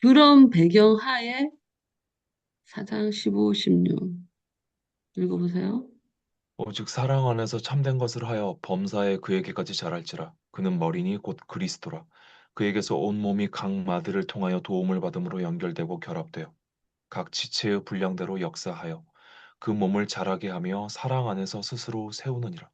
그런 배경 하에 4장 15, 16 읽어보세요. 오직 사랑 안에서 참된 것을 하여 범사에 그에게까지 자랄지라. 그는 머리니 곧 그리스도라. 그에게서 온 몸이 각 마디를 통하여 도움을 받음으로 연결되고 결합되어 각 지체의 분량대로 역사하여 그 몸을 자라게 하며 사랑 안에서 스스로 세우느니라.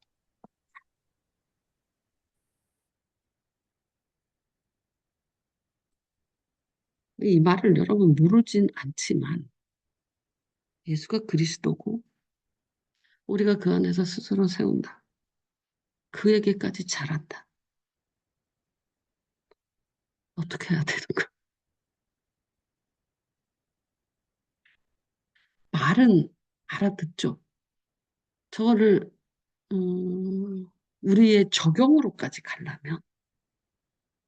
이 말을 여러분 모르진 않지만 예수가 그리스도고 우리가 그 안에서 스스로 세운다. 그에게까지 자란다. 어떻게 해야 되는 거야? 말은 알아듣죠. 저거를 우리의 적용으로까지 가려면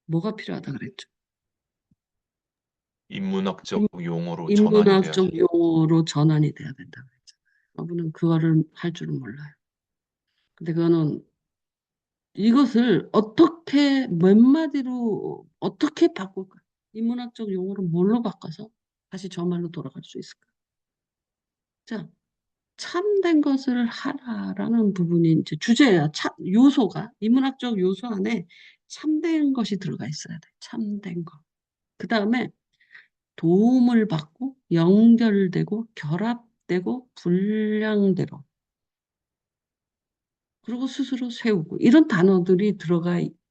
뭐가 필요하다 그랬죠? 인문학적 인- 용어로 전환이 돼야죠. 인문학적 용어로 전환이 돼야 된다 그랬잖아요. 여러분은 그거를 할 줄은 몰라요. 근데 그거는 이것을 어떻게 몇 마디로 어떻게 바꿀까? 인문학적 용어를 뭘로 바꿔서 다시 저 말로 돌아갈 수 있을까? 자, 참된 것을 하라라는 부분이 이제 주제야. 요소가 인문학적 요소 안에 참된 것이 들어가 있어야 돼. 참된 것. 그 다음에 도움을 받고 연결되고 결합되고 분량대로 그리고 스스로 세우고 이런 단어들이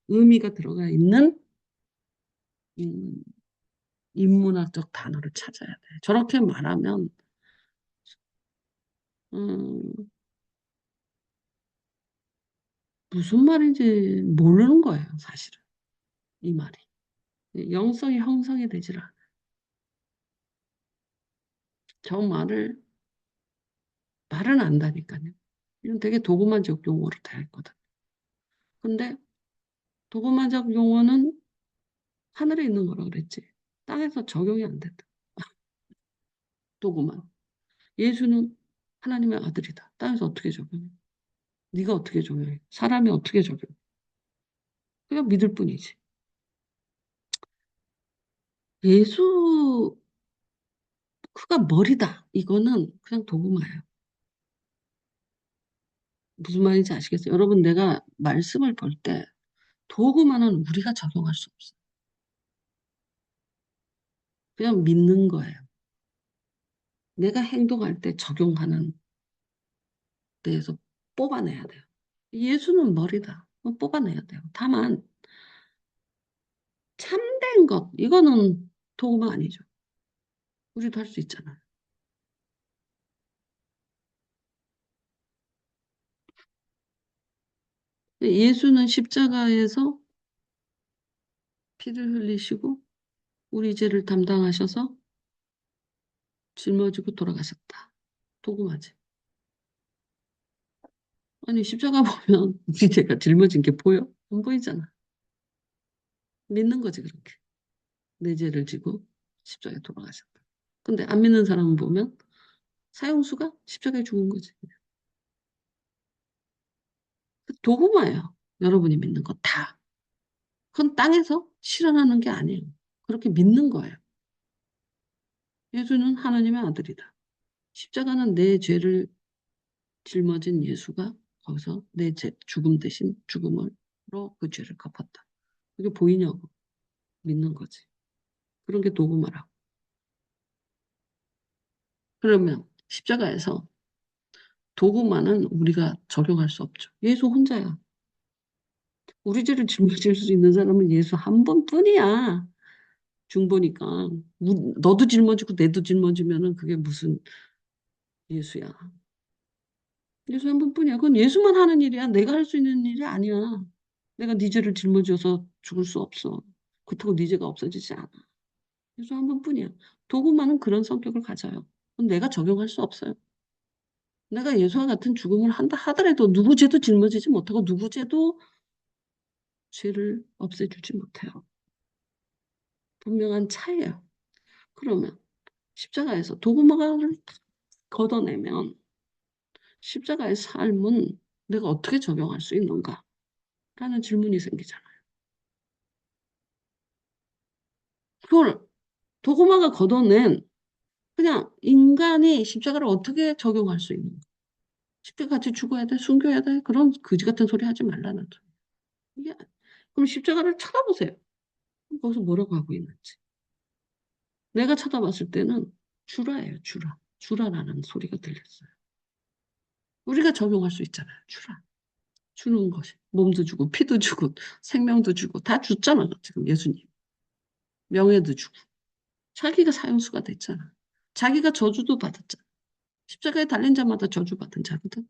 의미가 들어가 있는 음, 인문학적 단어를 찾아야 돼. 저렇게 말하면 음, 무슨 말인지 모르는 거예요, 사실은. 이 말이. 영성이 형성이 되질 않아. 저 말은 안다니까요. 이건 되게 도구만적 용어로 되어 있거든. 근데 도구만적 용어는 하늘에 있는 거라 그랬지. 땅에서 적용이 안 된다. 도구만. 예수는 하나님의 아들이다. 땅에서 어떻게 적용해? 네가 어떻게 적용해? 사람이 어떻게 적용해? 그냥 믿을 뿐이지. 예수 그가 머리다. 이거는 그냥 도구마예요. 무슨 말인지 아시겠어요? 여러분 내가 말씀을 볼 때 도구마는 우리가 적용할 수 없어요. 그냥 믿는 거예요. 내가 행동할 때 적용하는 데에서 뽑아내야 돼요. 예수는 머리다. 뽑아내야 돼요. 다만 참된 것 이거는 도구마 아니죠. 우리도 할 수 있잖아요. 예수는 십자가에서 피를 흘리시고 우리 죄를 담당하셔서 짊어지고 돌아가셨다. 도구마지. 아니 십자가 보면 우리 죄가 짊어진 게 보여? 안 보이잖아. 믿는 거지 그렇게. 내 죄를 지고 십자가에 돌아가셨다. 근데 안 믿는 사람은 보면 사형수가 십자가에 죽은 거지. 도구마예요. 여러분이 믿는 거 다. 그건 땅에서 실현하는 게 아니에요. 그렇게 믿는 거예요. 예수는 하나님의 아들이다. 십자가는 내 죄를 짊어진 예수가 거기서 내 죽음 대신 죽음으로 그 죄를 갚았다. 그게 보이냐고 믿는 거지. 그런 게 도구마라고. 그러면 십자가에서 도구마는 우리가 적용할 수 없죠. 예수 혼자야. 우리 죄를 짊어질 수 있는 사람은 예수 한 번뿐이야. 중보니까 너도 짊어지고 내도 짊어지면은 그게 무슨 예수야. 예수 한 번뿐이야. 그건 예수만 하는 일이야. 내가 할 수 있는 일이 아니야. 내가 네 죄를 짊어져서 죽을 수 없어. 그렇다고 네 죄가 없어지지 않아. 예수 한 번뿐이야. 도구만은 그런 성격을 가져요. 그건 내가 적용할 수 없어요. 내가 예수와 같은 죽음을 한다 하더라도 누구 죄도 짊어지지 못하고 누구 죄도 죄를 없애주지 못해요. 분명한 차이예요. 그러면 십자가에서 도구마를 걷어내면 십자가의 삶은 내가 어떻게 적용할 수 있는가? 라는 질문이 생기잖아요. 그걸 도구마가 걷어낸 그냥 인간이 십자가를 어떻게 적용할 수 있는 십자가 같이 죽어야 돼, 숨겨야 돼, 그런 그지 같은 소리 하지 말라는 소리. 이게 그럼 십자가를 쳐다보세요. 거기서 뭐라고 하고 있는지. 내가 쳐다봤을 때는 주라예요, 주라. 주라라는 소리가 들렸어요. 우리가 적용할 수 있잖아요, 주라. 주는 것이. 몸도 주고, 피도 주고, 생명도 주고, 다 줬잖아, 지금 예수님. 명예도 주고. 자기가 사형수가 됐잖아. 자기가 저주도 받았잖아. 십자가에 달린 자마다 저주받은 자거든.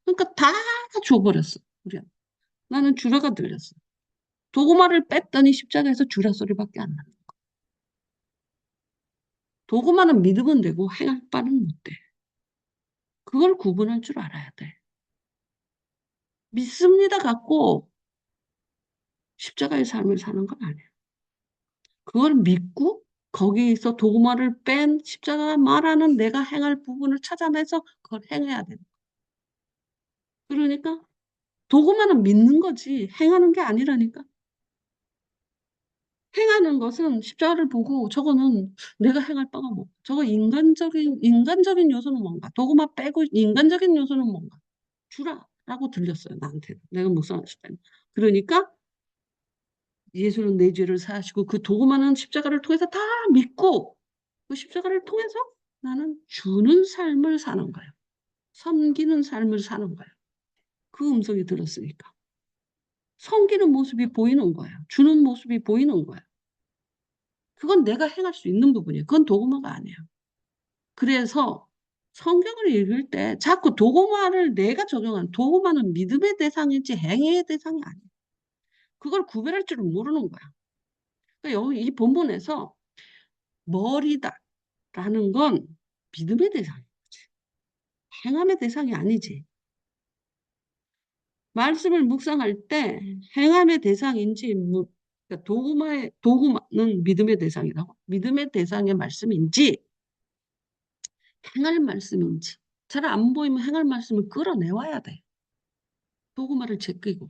그러니까 다 줘버렸어, 우리한테. 나는 주라가 들렸어. 도구마를 뺐더니 십자가에서 주라 소리밖에 안 나. 도구마는 믿으면 되고 행할 바는 못 돼. 그걸 구분할 줄 알아야 돼. 믿습니다 갖고 십자가의 삶을 사는 건 아니야. 그걸 믿고 거기서 도구마를 뺀 십자가 말하는 내가 행할 부분을 찾아내서 그걸 행해야 돼. 그러니까 도구마는 믿는 거지 행하는 게 아니라니까. 행하는 것은 십자가를 보고 저거는 내가 행할 바가 뭐 저거 인간적인 요소는 뭔가 도구마 빼고 인간적인 요소는 뭔가 주라라고 들렸어요 나한테 내가 묵상했을 때는. 그러니까 예수는 내 죄를 사하시고 그 도구마는 십자가를 통해서 다 믿고 그 십자가를 통해서 나는 주는 삶을 사는 거예요. 섬기는 삶을 사는 거예요. 그 음성이 들었으니까. 섬기는 모습이 보이는 거예요. 주는 모습이 보이는 거예요. 그건 내가 행할 수 있는 부분이에요. 그건 도구마가 아니에요. 그래서 성경을 읽을 때 자꾸 도구마를 내가 적용한 도구마는 믿음의 대상이지 행위의 대상이 아니에요. 그걸 구별할 줄은 모르는 거야. 그러니까 여기 이 본문에서 머리다라는 건 믿음의 대상이지. 행함의 대상이 아니지. 말씀을 묵상할 때 행함의 대상인지 그러니까 도구마는 믿음의 대상이라고 믿음의 대상의 말씀인지 행할 말씀인지 잘 안 보이면 행할 말씀을 끌어내와야 돼. 도구마를 제끼고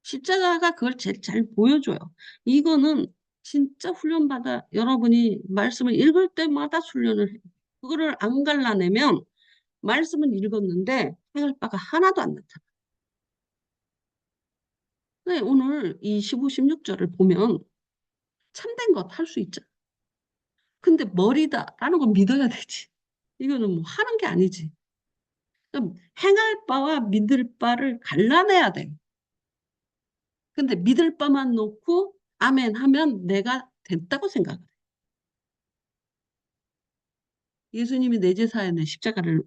십자가가 그걸 제일 잘 보여줘요. 이거는 진짜 훈련받아 여러분이 말씀을 읽을 때마다 훈련을 해요. 그거를 안 갈라내면 말씀은 읽었는데 행할 바가 하나도 안 나타나. 네, 오늘 이 15, 16절을 보면 참된 것 할 수 있죠. 근데 머리다라는 건 믿어야 되지. 이거는 뭐 하는 게 아니지. 그럼 행할 바와 믿을 바를 갈라내야 돼. 근데 믿을 바만 놓고 아멘 하면 내가 됐다고 생각해. 예수님이 내 제사에는 십자가를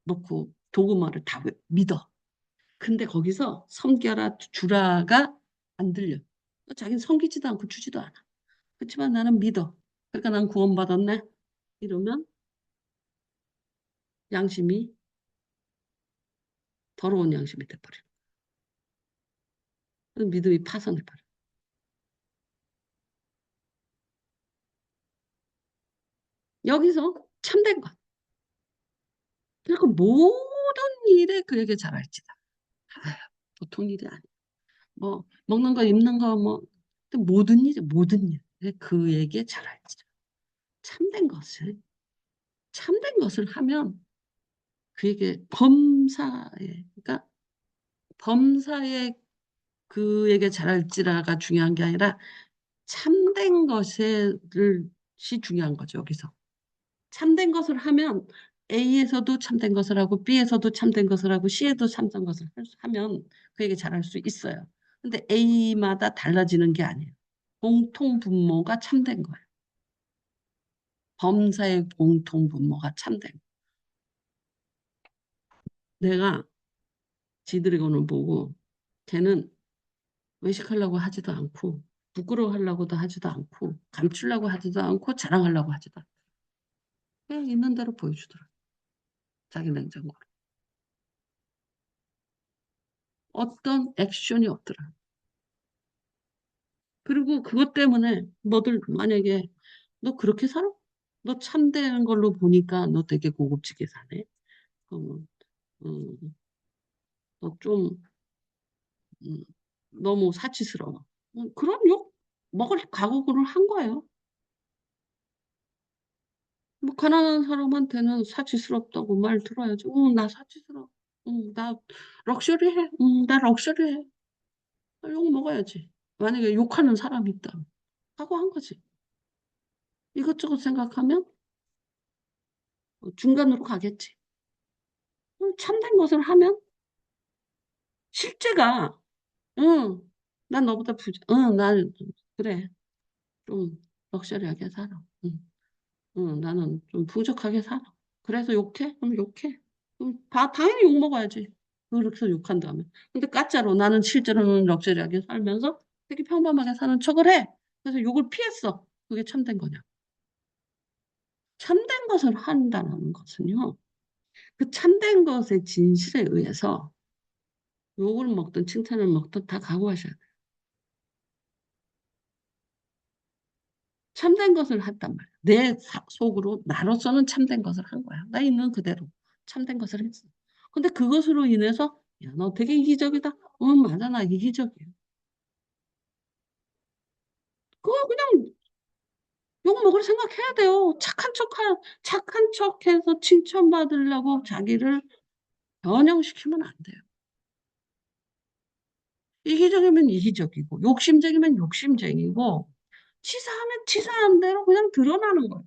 놓고 도구마를 다 믿어. 근데 거기서 섬겨라 주라가 안 들려. 자기는 섬기지도 않고 주지도 않아. 그렇지만 나는 믿어. 그러니까 난 구원받았네. 이러면 양심이 더러운 양심이 돼버려. 믿음이 파산해버려. 여기서 참된 것. 그리고 모든 일에 그에게 잘할지다. 아휴, 보통 일이 아니야. 뭐 먹는 거 입는 거 뭐 모든 일에 모든 일에 그에게 잘할지다. 참된 것을 참된 것을 하면 그에게 범사에 그러니까 범사에 그에게 잘할지라가 중요한 게 아니라 참된 것이 중요한 거죠 여기서. 참된 것을 하면 A에서도 참된 것을 하고 B에서도 참된 것을 하고 C에도 참된 것을 하면 그에게 잘할 수 있어요. 근데 A마다 달라지는 게 아니에요. 공통 분모가 참된 거예요. 범사의 공통 분모가 참된 거예요. 내가 지드래곤을 보고 걔는 외식하려고 하지도 않고 부끄러워하려고도 하지도 않고 감추려고 하지도 않고 자랑하려고 하지도 않고 그냥 있는 대로 보여주더라. 자기 냉장고를. 어떤 액션이 없더라. 그리고 그것 때문에 너들 만약에 너 그렇게 살아? 너 참된 걸로 보니까 너 되게 고급지게 사네. 그러면 너좀 너무 사치스러워. 그런 욕 먹을 각오를 한 거예요. 뭐 가난한 사람한테는 사치스럽다고 말 들어야지. 응, 나 사치스러워. 응, 나 럭셔리해. 응, 나 럭셔리해. 욕 먹어야지. 만약에 욕하는 사람이 있다. 사과한 거지. 이것저것 생각하면 중간으로 가겠지. 참된 것을 하면 실제가 응, 난 너보다 응, 난 그래. 좀 럭셔리하게 살아. 응, 응, 나는 좀 부족하게 살아. 그래서 욕해? 그럼 욕해. 그럼 당연히 욕 먹어야지. 그렇게 욕한 다음에. 근데 가짜로 나는 실제로는 럭셔리하게 살면서 되게 평범하게 사는 척을 해. 그래서 욕을 피했어. 그게 참된 거냐? 참된 것을 한다는 것은요. 그 참된 것의 진실에 의해서 욕을 먹든 칭찬을 먹든 다 각오하셔야 돼요. 참된 것을 했단 말이야. 내 속으로 나로서는 참된 것을 한 거야. 나 있는 그대로 참된 것을 했어. 근데 그것으로 인해서 야, 너 되게 이기적이다. 응, 맞아, 나 이기적이야. 그거 그냥 욕 먹을 생각해야 돼요. 착한 척해서 칭찬받으려고 자기를 변형시키면 안 돼요. 이기적이면 이기적이고, 욕심쟁이면 욕심쟁이고, 치사하면 치사한 대로 그냥 드러나는 거예요.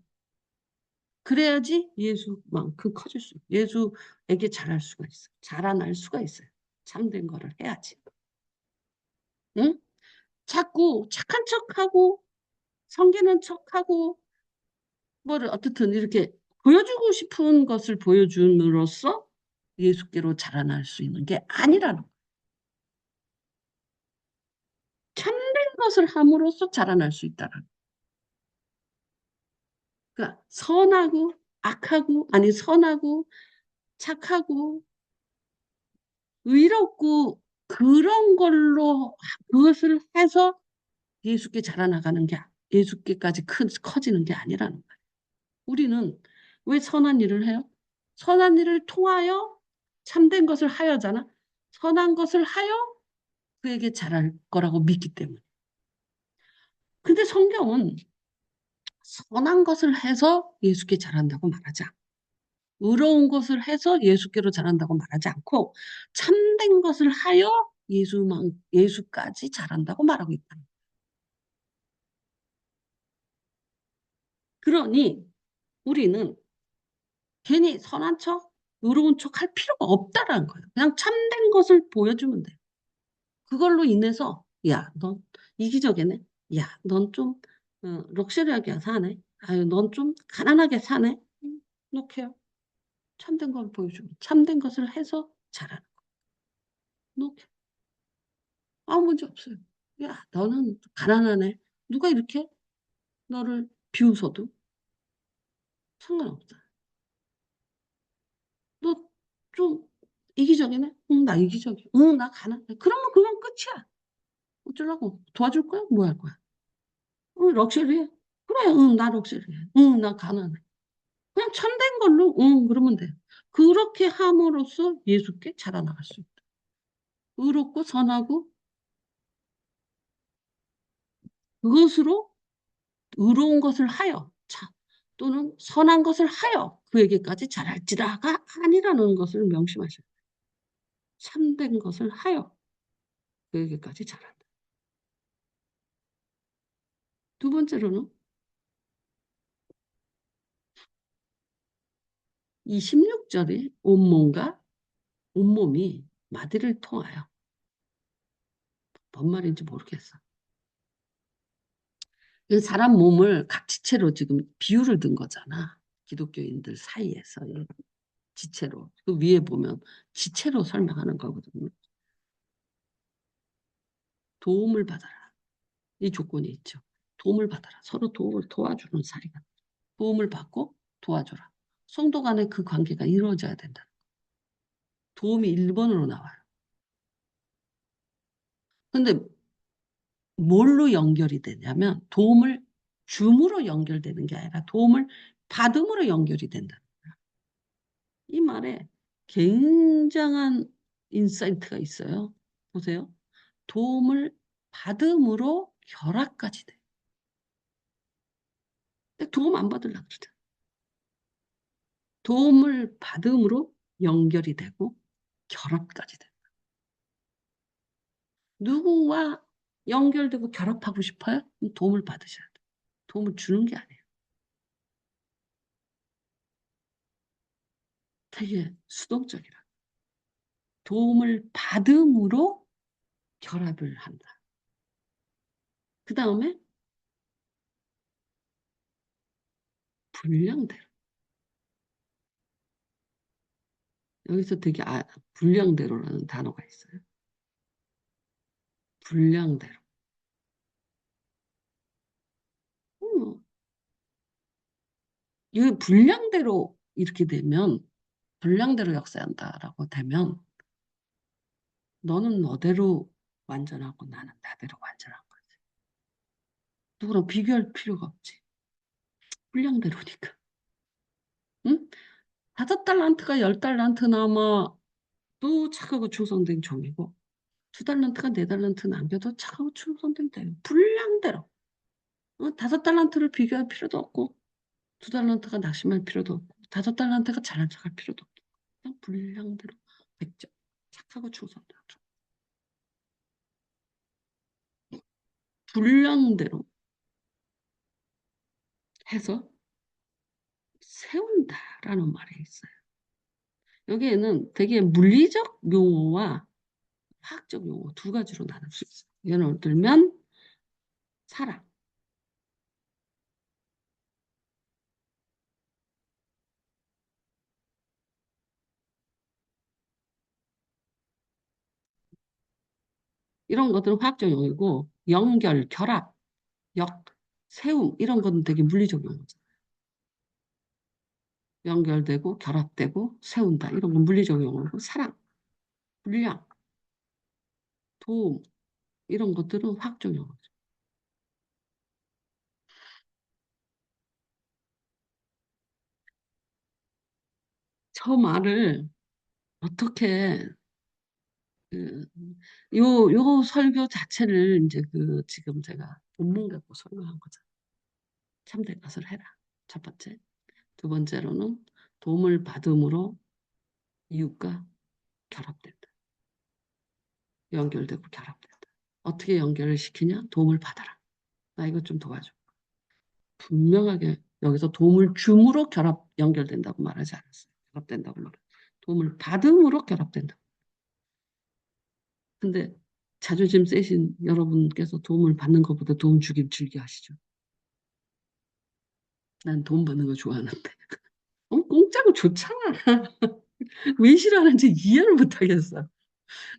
그래야지 예수만큼 커질 수, 예수에게 잘할 수가 있어요. 자라날 수가 있어요. 참된 거를 해야지. 응? 자꾸 착한 척하고, 성기는 척하고, 뭐를 어떻든 이렇게 보여주고 싶은 것을 보여줌으로써 예수께로 자라날 수 있는 게 아니라는 거예요. 참된 것을 함으로써 자라날 수 있다는 거예요. 그러니까 선하고 악하고, 아니 선하고 착하고 의롭고 그런 걸로 그것을 해서 예수께 자라나가는 게 예수께까지 커지는 게 아니라는 거예요. 우리는 왜 선한 일을 해요? 선한 일을 통하여 참된 것을 하여잖아. 선한 것을 하여 그에게 잘할 거라고 믿기 때문에. 근데 성경은 선한 것을 해서 예수께 잘한다고 말하지 않고 의로운 것을 해서 예수께로 잘한다고 말하지 않고 참된 것을 하여 예수까지 잘한다고 말하고 있다. 그러니 우리는 괜히 선한 척, 의로운 척 할 필요가 없다라는 거예요. 그냥 참된 것을 보여주면 돼요. 그걸로 인해서 야, 넌 이기적이네. 야, 넌 좀 럭셔리하게 사네. 아유, 넌 좀 가난하게 사네. 이렇게요. 참된 걸 보여주고 참된 것을 해서 잘하는 거. 이렇게 아무 문제 없어요. 야, 너는 가난하네. 누가 이렇게 너를 비웃어도 상관없다. 너 좀 이기적이네? 응, 나 이기적이야. 응, 나 가난해. 그러면 그건 끝이야. 어쩌라고? 도와줄 거야? 뭐 할 거야? 응, 럭셔리해? 그래, 응, 나 럭셔리해. 응, 나 가난해. 그냥 참된 걸로, 응, 그러면 돼. 그렇게 함으로써 예수께 자라나갈 수 있다. 의롭고 선하고 그것으로 의로운 것을 하여, 또는 선한 것을 하여 그에게까지 자랄지라가 아니라는 것을 명심하셔야 돼요. 참된 것을 하여 그에게까지 자란다. 두 번째로는 이 16절에 온몸이 마디를 통하여 뭔 말인지 모르겠어. 그 사람 몸을 각 지체로 지금 비유를 든 거잖아. 기독교인들 사이에서 지체로. 그 위에 보면 지체로 설명하는 거거든요. 도움을 받아라. 이 조건이 있죠. 도움을 받아라. 서로 도와주는 사이가. 도움을 받고 도와줘라. 성도 간의 그 관계가 이루어져야 된다. 도움이 1번으로 나와요. 근데 뭘로 연결이 되냐면 도움을 줌으로 연결되는 게 아니라 도움을 받음으로 연결이 된다. 이 말에 굉장한 인사이트가 있어요. 보세요. 도움을 받음으로 결합까지 돼. 근데 도움 안 받으려고 그러잖아. 도움을 받음으로 연결이 되고 결합까지 돼. 누구와 연결되고 결합하고 싶어요? 그럼 도움을 받으셔야 돼요. 도움을 주는 게 아니에요. 되게 수동적이라. 도움을 받음으로 결합을 한다. 그 다음에 분량대로. 여기서 되게 분량대로라는 단어가 있어요. 분량대로. 음, 이 분량대로 이렇게 되면 분량대로 역사한다라고 되면 너는 너대로 완전하고 나는 나대로 완전한 거지. 누구랑 비교할 필요가 없지. 분량대로니까. 응? 5달란트가 10달란트 남아도 착하고 충성된 종이고 2달란트가 4달란트 남겨도 착하고 충성된 대로 분량대로. 5달란트를 비교할 필요도 없고 2달란트가 낙심할 필요도 없고 5달란트가 잘난 척할 필요도 없고 그냥 분량대로 100점. 착하고 충성된 종. 분량대로 해서 세운다라는 말이 있어요. 여기에는 되게 물리적 용어와 화학적 용어 두 가지로 나눌 수 있어요. 예를 들면 사랑. 이런 것들은 화학적 용어이고 연결, 결합, 역, 세움 이런 것은 되게 물리적 용어죠. 연결되고 결합되고 세운다 이런 건 물리적 용어고 사랑, 분량, 도움 이런 것들은 화학적 용어죠. 저 말을 어떻게 그, 요 설교 자체를 이제 지금 제가 본문 갖고 설교한 거죠. 참된 것을 해라. 첫 번째. 두 번째로는 도움을 받음으로 이웃과 결합된다. 연결되고 결합된다. 어떻게 연결을 시키냐? 도움을 받아라. 나 이거 좀 도와줘. 분명하게 여기서 도움을 줌으로 연결된다고 말하지 않았어요. 결합된다고 말해. 도움을 받음으로 결합된다. 근데 자존심 세신 여러분께서 도움을 받는 것보다 도움 주길 즐겨 하시죠. 난 도움 받는 거 좋아하는데. 공짜고 좋잖아. 왜 싫어하는지 이해를 못 하겠어.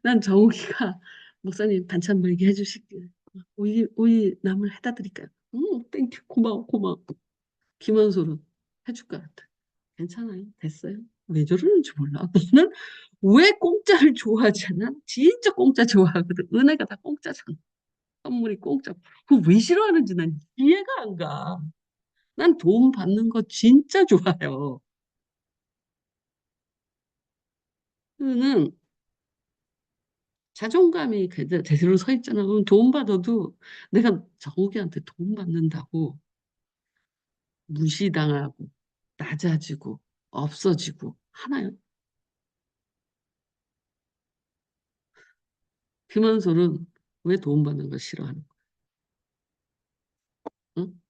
난 정욱이가 목사님 반찬 먹이게 해주실게. 오이 나물 해다 드릴까요? 땡큐. 고마워, 고마워. 김원수는 해줄 것 같아. 괜찮아요. 됐어요. 왜 저러는지 몰라. 너는 왜 공짜를 좋아하잖아? 진짜 공짜 좋아하거든. 은혜가 다 공짜잖아. 선물이 공짜. 그거 왜 싫어하는지 난 이해가 안 가. 난 도움 받는 거 진짜 좋아요. 그는 자존감이 제대로 서 있잖아. 그럼 도움 받아도 내가 정욱이한테 도움 받는다고 무시당하고 낮아지고 없어지고 하나요? 김한솔은 왜 도움 받는 걸 싫어하는 거야? 응?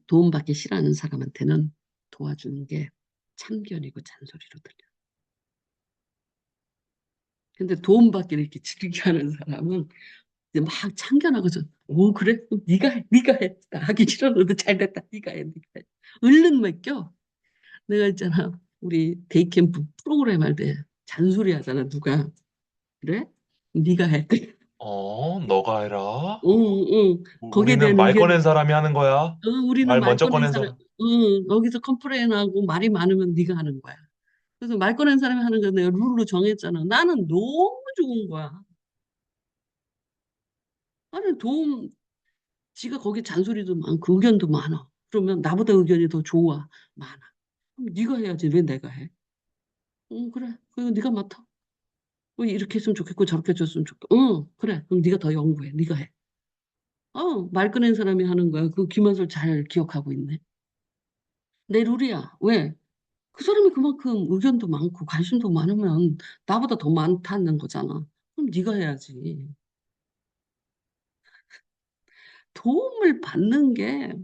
도움받기 싫어하는 사람한테는 도와주는 게 참견이고 잔소리로 들려. 근데 도움받기를 이렇게 즐겨하는 사람은 이제 막 참견하고서 오 그래? 그럼 네가 해, 네가 해. 나 하기 싫었는데 잘 됐다. 네가 해, 네가 해. 얼른 맡겨. 내가 있잖아. 우리 데이캠프 프로그램 할 때 잔소리 하잖아. 누가 그래? 네가 해. 너가 해라. 응, 응. 거기에 우리는 대한 말 의견, 꺼낸 사람이 하는 거야. 우리는 말 말 먼저 꺼낸 꺼낸 사람, 사람. 여기서 컴플레인하고 말이 많으면 네가 하는 거야. 그래서 말 꺼낸 사람이 하는 거 내가 룰로 정했잖아. 나는 너무 좋은 거야. 아니, 지가 거기 잔소리도 많고 의견도 많아. 그러면 나보다 의견이 더 좋아. 많아. 그럼 네가 해야지. 왜 내가 해? 응, 그래. 그리고 네가 맡아. 이렇게 했으면 좋겠고 저렇게 해줬으면 좋겠고. 응, 그래. 그럼 네가 더 연구해. 네가 해. 말 꺼낸 사람이 하는 거야. 그 김한솔 잘 기억하고 있네. 내 룰이야. 왜? 그 사람이 그만큼 의견도 많고 관심도 많으면 나보다 더 많다는 거잖아. 그럼 네가 해야지. 도움을 받는 게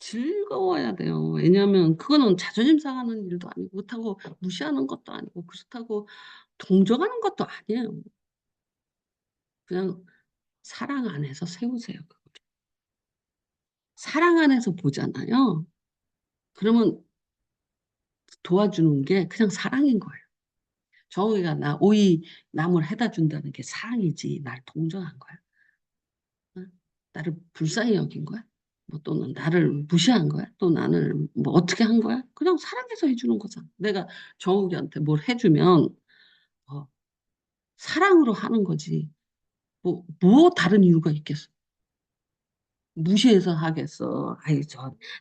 즐거워야 돼요. 왜냐하면 그거는 자존심 상하는 일도 아니고 그렇다고 무시하는 것도 아니고 그렇다고 동정하는 것도 아니에요. 그냥 사랑 안에서 세우세요. 사랑 안에서 보잖아요. 그러면 도와주는 게 그냥 사랑인 거예요. 정우이가 나 오이 나물 해다 준다는 게 사랑이지. 날 동정한 거야. 응? 나를 불쌍히 여긴 거야? 뭐 또는 나를 무시한 거야? 또 나를 뭐 어떻게 한 거야? 그냥 사랑해서 해주는 거잖아. 내가 정욱이한테 뭘 해주면 어, 사랑으로 하는 거지. 뭐 다른 이유가 있겠어? 무시해서 하겠어. 아이,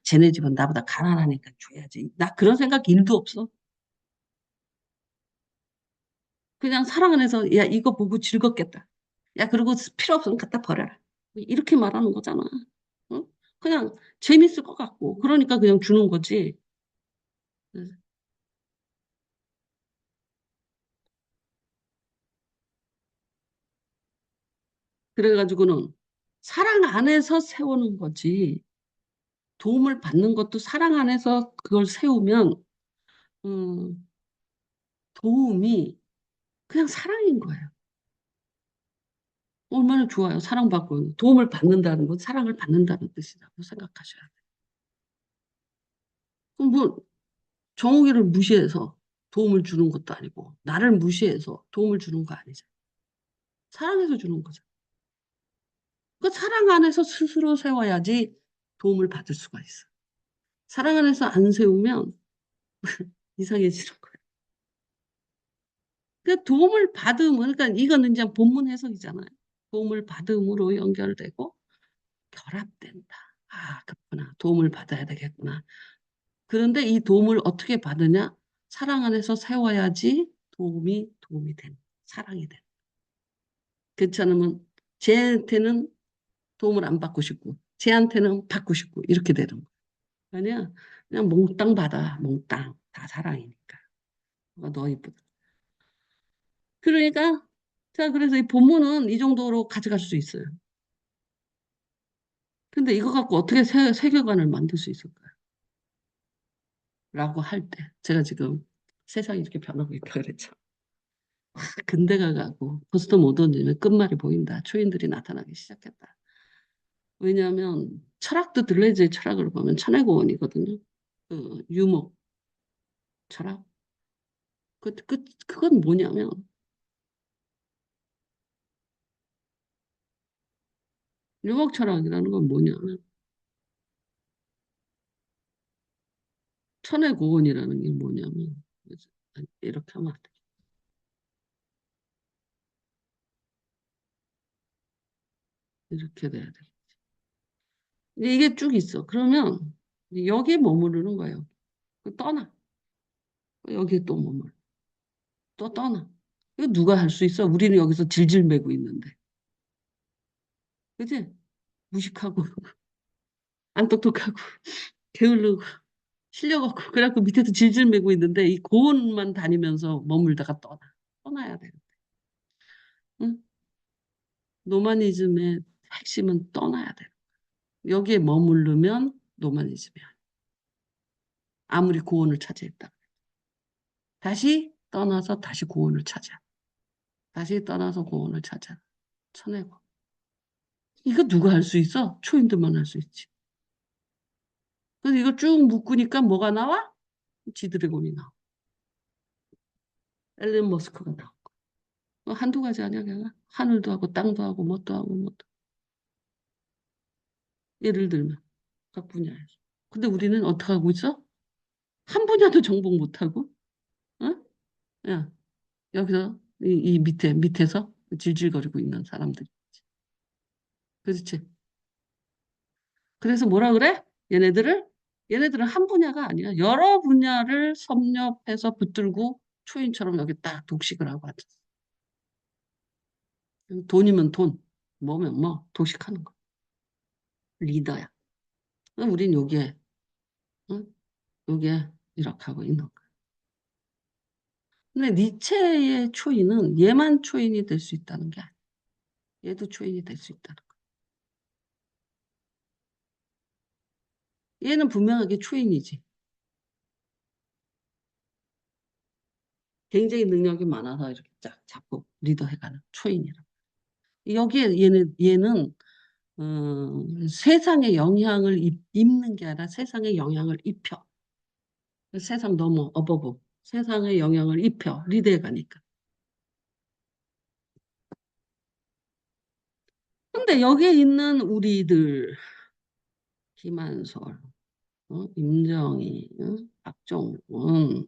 쟤네 집은 나보다 가난하니까 줘야지. 나 그런 생각 일도 없어. 그냥 사랑 안에서, 야, 이거 보고 즐겁겠다. 야, 그리고 필요 없으면 갖다 버려라. 이렇게 말하는 거잖아. 응? 그냥 재밌을 것 같고. 그러니까 그냥 주는 거지. 그래가지고는 사랑 안에서 세우는 거지. 도움을 받는 것도 사랑 안에서 그걸 세우면, 음, 도움이 그냥 사랑인 거예요. 얼마나 좋아요. 사랑받고. 도움을 받는다는 건 사랑을 받는다는 뜻이라고 생각하셔야 돼요. 그럼 뭐, 정욱이를 무시해서 도움을 주는 것도 아니고, 나를 무시해서 도움을 주는 거 아니잖아. 사랑해서 주는 거죠. 그 사랑 안에서 스스로 세워야지 도움을 받을 수가 있어. 사랑 안에서 안 세우면 이상해지는 거예요. 그 도움을 받음, 그러니까 이거는 이제 본문 해석이잖아요. 도움을 받음으로 연결되고 결합된다. 아, 그렇구나. 도움을 받아야 되겠구나. 그런데 이 도움을 어떻게 받으냐? 사랑 안에서 세워야지 도움이 된, 사랑이 된. 그렇지 않으면 쟤한테는 도움을 안 받고 싶고, 쟤한테는 받고 싶고, 이렇게 되는 거야. 아니야. 그냥 몽땅 받아, 몽땅. 다 사랑이니까. 너 이쁘다. 그러니까, 자, 그래서 이 본문은 이 정도로 가져갈 수 있어요. 근데 이거 갖고 어떻게 세계관을 만들 수 있을까요? 라고 할 때, 제가 지금 세상이 이렇게 변하고 있다 그랬죠. 근대가 가고 포스트 모더니즘의 끝말이 보인다. 초인들이 나타나기 시작했다. 왜냐하면 철학도 들레즈의 철학을 보면 천혜고원이거든요. 그 유목 철학. 그건 뭐냐면 유목 철학이라는 건 뭐냐면 천혜고원이라는 게 뭐냐면 이렇게 하면 안 돼. 이렇게 돼야 돼. 이게 쭉 있어. 그러면 여기에 머무르는 거예요. 떠나. 여기에 또 머물러. 또 떠나. 이거 누가 할 수 있어? 우리는 여기서 질질 매고 있는데. 그지? 무식하고 안 똑똑하고 게을르고 실력 없고 그래갖고 밑에서 질질 매고 있는데 이 고원만 다니면서 머물다가 떠나야 돼. 응? 노마니즘의 핵심은 떠나야 돼. 여기에 머무르면 노마니즘이야. 아무리 고원을 차지했다. 다시 떠나서 다시 고원을 찾아. 다시 떠나서 고원을 찾아. 쳐내고. 이거 누가 할 수 있어? 초인들만 할 수 있지. 그래서 이거 쭉 묶으니까 뭐가 나와? 지드래곤이 나와. 앨런 머스크가 나와. 한두 가지 아니야, 걔가? 하늘도 하고 땅도 하고 뭣도 하고 뭣도. 예를 들면 각 분야에서. 근데 우리는 어떻게 하고 있어? 한 분야도 정복 못하고, 어? 야, 여기서 이 밑에서 질질거리고 있는 사람들. 그렇지? 그래서 뭐라 그래? 얘네들은 한 분야가 아니야. 여러 분야를 섭렵해서 붙들고 초인처럼 여기 딱 독식을 하고 앉았어. 돈이면 돈, 뭐면 뭐, 독식하는 거. 리더야. 우린 여기에, 응? 여기에 이렇게 하고 있는 거야. 근데 니체의 초인은 얘만 초인이 될 수 있다는 게 아니야. 얘도 초인이 될 수 있다는 거야. 얘는 분명하게 초인이지. 굉장히 능력이 많아서 이렇게 쫙 잡고 리더해가는 초인이라. 여기에 얘는 세상에 영향을 입는 게 아니라 세상에 영향을 입혀. 세상 넘어 어버브. 세상에 영향을 입혀. 리드해가니까. 근데 여기에 있는 우리들 김한솔, 임정희, 박정훈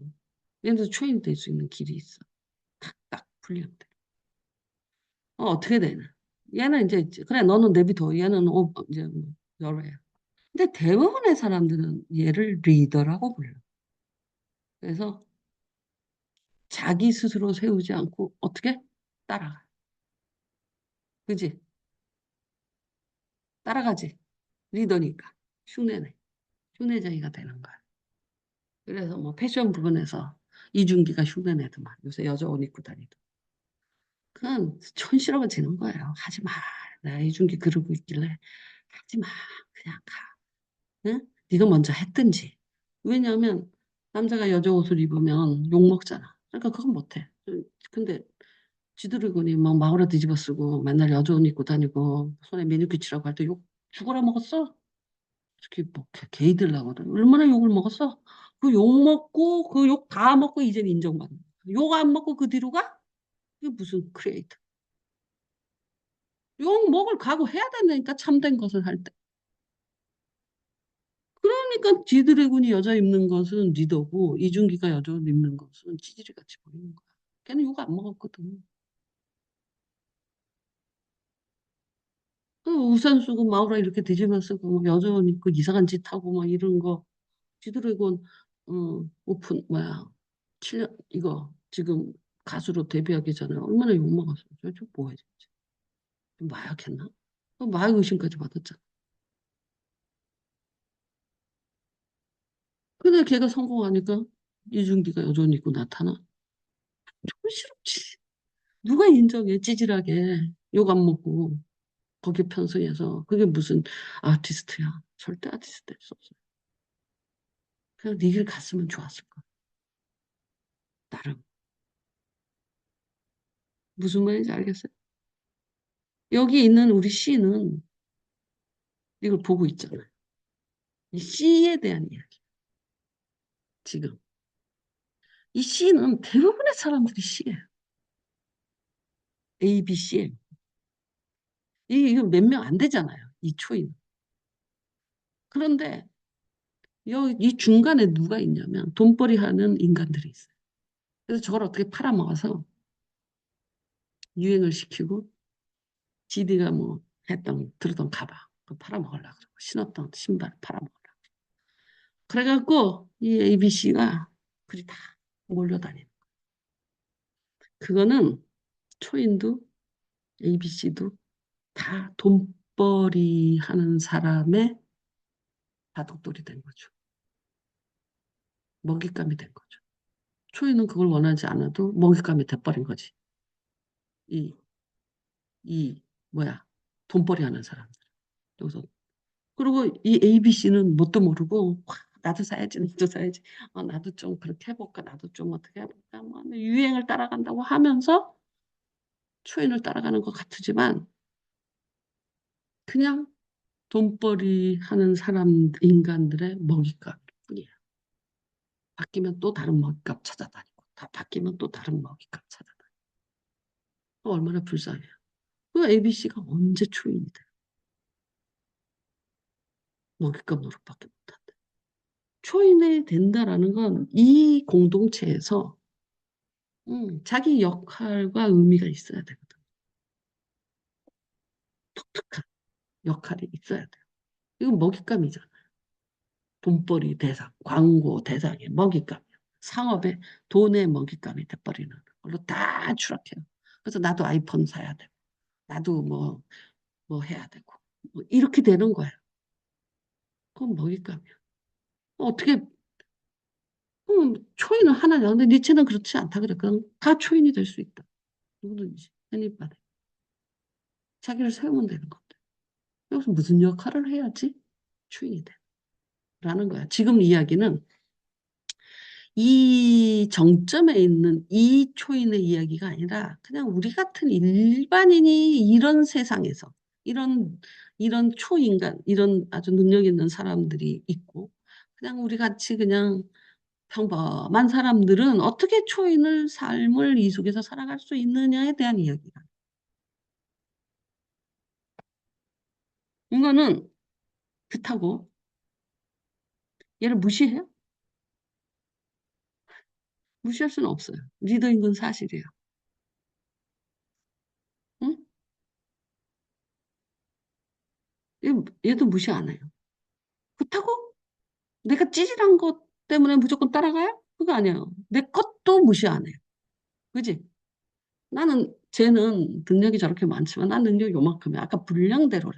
얘도 초인 될 수 있는 길이 있어. 딱 분리하면 돼. 어떻게 되나? 얘는 이제 그래 너는 내비둬. 얘는 이제 뭐 여러 해. 근데 대부분의 사람들은 얘를 리더라고 불러. 그래서 자기 스스로 세우지 않고 어떻게 따라가. 그지? 따라가지. 리더니까. 흉내내. 흉내쟁이가 되는 거야. 그래서 뭐 패션 부분에서 이준기가 흉내내더만 요새 여자 옷 입고 다니도. 그건 촌스러워지는 거예요. 하지 마. 내가 이준기 그러고 있길래 하지 마. 그냥 가. 응? 네가 먼저 했든지. 왜냐하면 남자가 여자 옷을 입으면 욕 먹잖아. 그러니까 그건 못해. 근데 지드래곤이 막 마구라 뒤집어 쓰고 맨날 여자 옷 입고 다니고 손에 매니큐 칠하고 할 때 욕 죽어라 먹었어. 특히 뭐 게이들라거든. 얼마나 욕을 먹었어? 그 욕 먹고 그 욕 다 먹고 이제는 인정받는. 욕 안 먹고 그 뒤로 가? 이게 무슨 크리에이터? 욕 먹을 각오 해야 된다니까 참된 것을 할 때. 그러니까 지드래곤이 여자 입는 것은 리더고 이준기가 여자 옷 입는 것은 찌질이 같이 보이는 거야. 걔는 욕 안 먹었거든. 그 우산 쓰고 마우라 이렇게 뒤집어 쓰고 뭐 여자 옷 입고 이상한 짓 하고 막 이런 거 지드래곤 오픈 뭐야 7년 이거 지금 가수로 데뷔하기 전에 얼마나 욕먹었어. 저 뭐해 진짜. 마약했나? 마약 의심까지 받았잖아. 근데 걔가 성공하니까 이준기가 여전히 있고 나타나. 좀 싫지. 누가 인정해 찌질하게 욕 안 먹고 거기에 편승해서 그게 무슨 아티스트야. 절대 아티스트 될 수 없어. 그냥 네 길 갔으면 좋았을 거야. 나름. 무슨 말인지 알겠어요? 여기 있는 우리 C는 이걸 보고 있잖아요. 이 C에 대한 이야기. 지금. 이 C는 대부분의 사람들이 C예요. A, B, C예요. 이거 몇 명 안 되잖아요. 이 초인. 그런데 이 중간에 누가 있냐면 돈벌이 하는 인간들이 있어요. 그래서 저걸 어떻게 팔아먹어서 유행을 시키고 GD가 뭐 들었던 가방 그거 팔아먹으려고 그러고 신었던 신발 팔아먹으려고. 그래갖고 이 ABC가 그리 다 몰려다니는. 그거는 초인도 ABC도 다 돈벌이 하는 사람의 바둑돌이 된 거죠. 먹잇감이 된 거죠. 초이는 그걸 원하지 않아도 먹잇감이 돼버린 거지. 이, 뭐야, 돈벌이 하는 사람들. 그래서, 그리고 이 ABC는 뭣도 모르고, 와, 나도 사야지, 나도 사야지. 나도 좀 그렇게 해볼까, 나도 좀 어떻게 해볼까. 뭐, 유행을 따라간다고 하면서 초인을 따라가는 것 같지만, 그냥 돈벌이 하는 사람, 인간들의 먹잇감 뿐이야. 바뀌면 또 다른 먹잇감 찾아다니고, 다 바뀌면 또 다른 먹잇감 찾아다니고. 얼마나 불쌍해요. 그 ABC가 언제 초인이 돼? 먹잇감 노릇밖에 못한대. 초인이 된다라는 건 이 공동체에서 자기 역할과 의미가 있어야 되거든. 독특한 역할이 있어야 돼요. 이건 먹잇감이잖아. 돈벌이 대상, 광고 대상의 먹잇감, 상업의 돈의 먹잇감이 돼버리는 걸로 다 추락해요. 그래서 나도 아이폰 사야 되고, 나도 뭐 해야 되고, 뭐 이렇게 되는 거예요. 그건 먹잇감이야. 어떻게, 초인은 하나냐. 근데 니체는 그렇지 않다 그래. 그냥 다 초인이 될 수 있다. 누구든지. anybody. 자기를 세우면 되는 건데. 여기서 무슨 역할을 해야지 초인이 돼. 라는 거야. 지금 이야기는 이 정점에 있는 이 초인의 이야기가 아니라 그냥 우리 같은 일반인이 이런 세상에서 이런 초인간, 이런 아주 능력 있는 사람들이 있고 그냥 우리 같이 그냥 평범한 사람들은 어떻게 초인을 삶을 이 속에서 살아갈 수 있느냐에 대한 이야기야. 이거는 그렇다고 얘를 무시해요? 무시할 수는 없어요. 리더인 건 사실이에요. 응? 얘도 무시 안 해요. 그렇다고 내가 찌질한 것 때문에 무조건 따라가요? 그거 아니에요. 내 것도 무시 안 해요. 그지? 쟤는 능력이 저렇게 많지만 난 능력이 요만큼이야. 아까 분량대로래.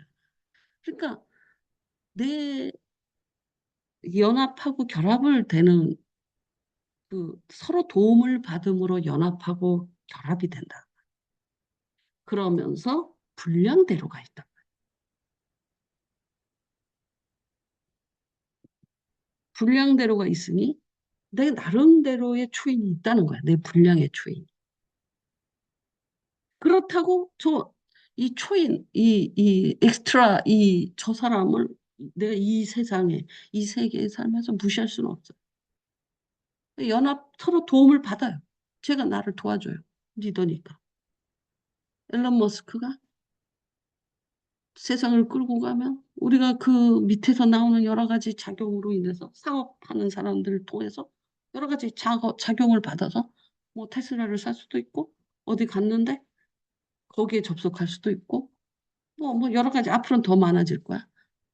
그러니까 내 연합하고 결합을 되는 서로 도움을 받음으로 연합하고 결합이 된다. 그러면서 분량대로가 있다. 분량대로가 있으니 내 나름대로의 초인이 있다는 거야. 내 분량의 초인. 그렇다고 이 초인, 이 엑스트라, 저 사람을 내가 이 세상에, 이 세계에 살면서 무시할 수는 없어. 서로 도움을 받아요. 제가 나를 도와줘요. 리더니까. 앨런 머스크가 세상을 끌고 가면 우리가 그 밑에서 나오는 여러 가지 작용으로 인해서 사업하는 사람들을 통해서 여러 가지 작용을 받아서 뭐 테슬라를 살 수도 있고 어디 갔는데 거기에 접속할 수도 있고 뭐 여러 가지 앞으로는 더 많아질 거야.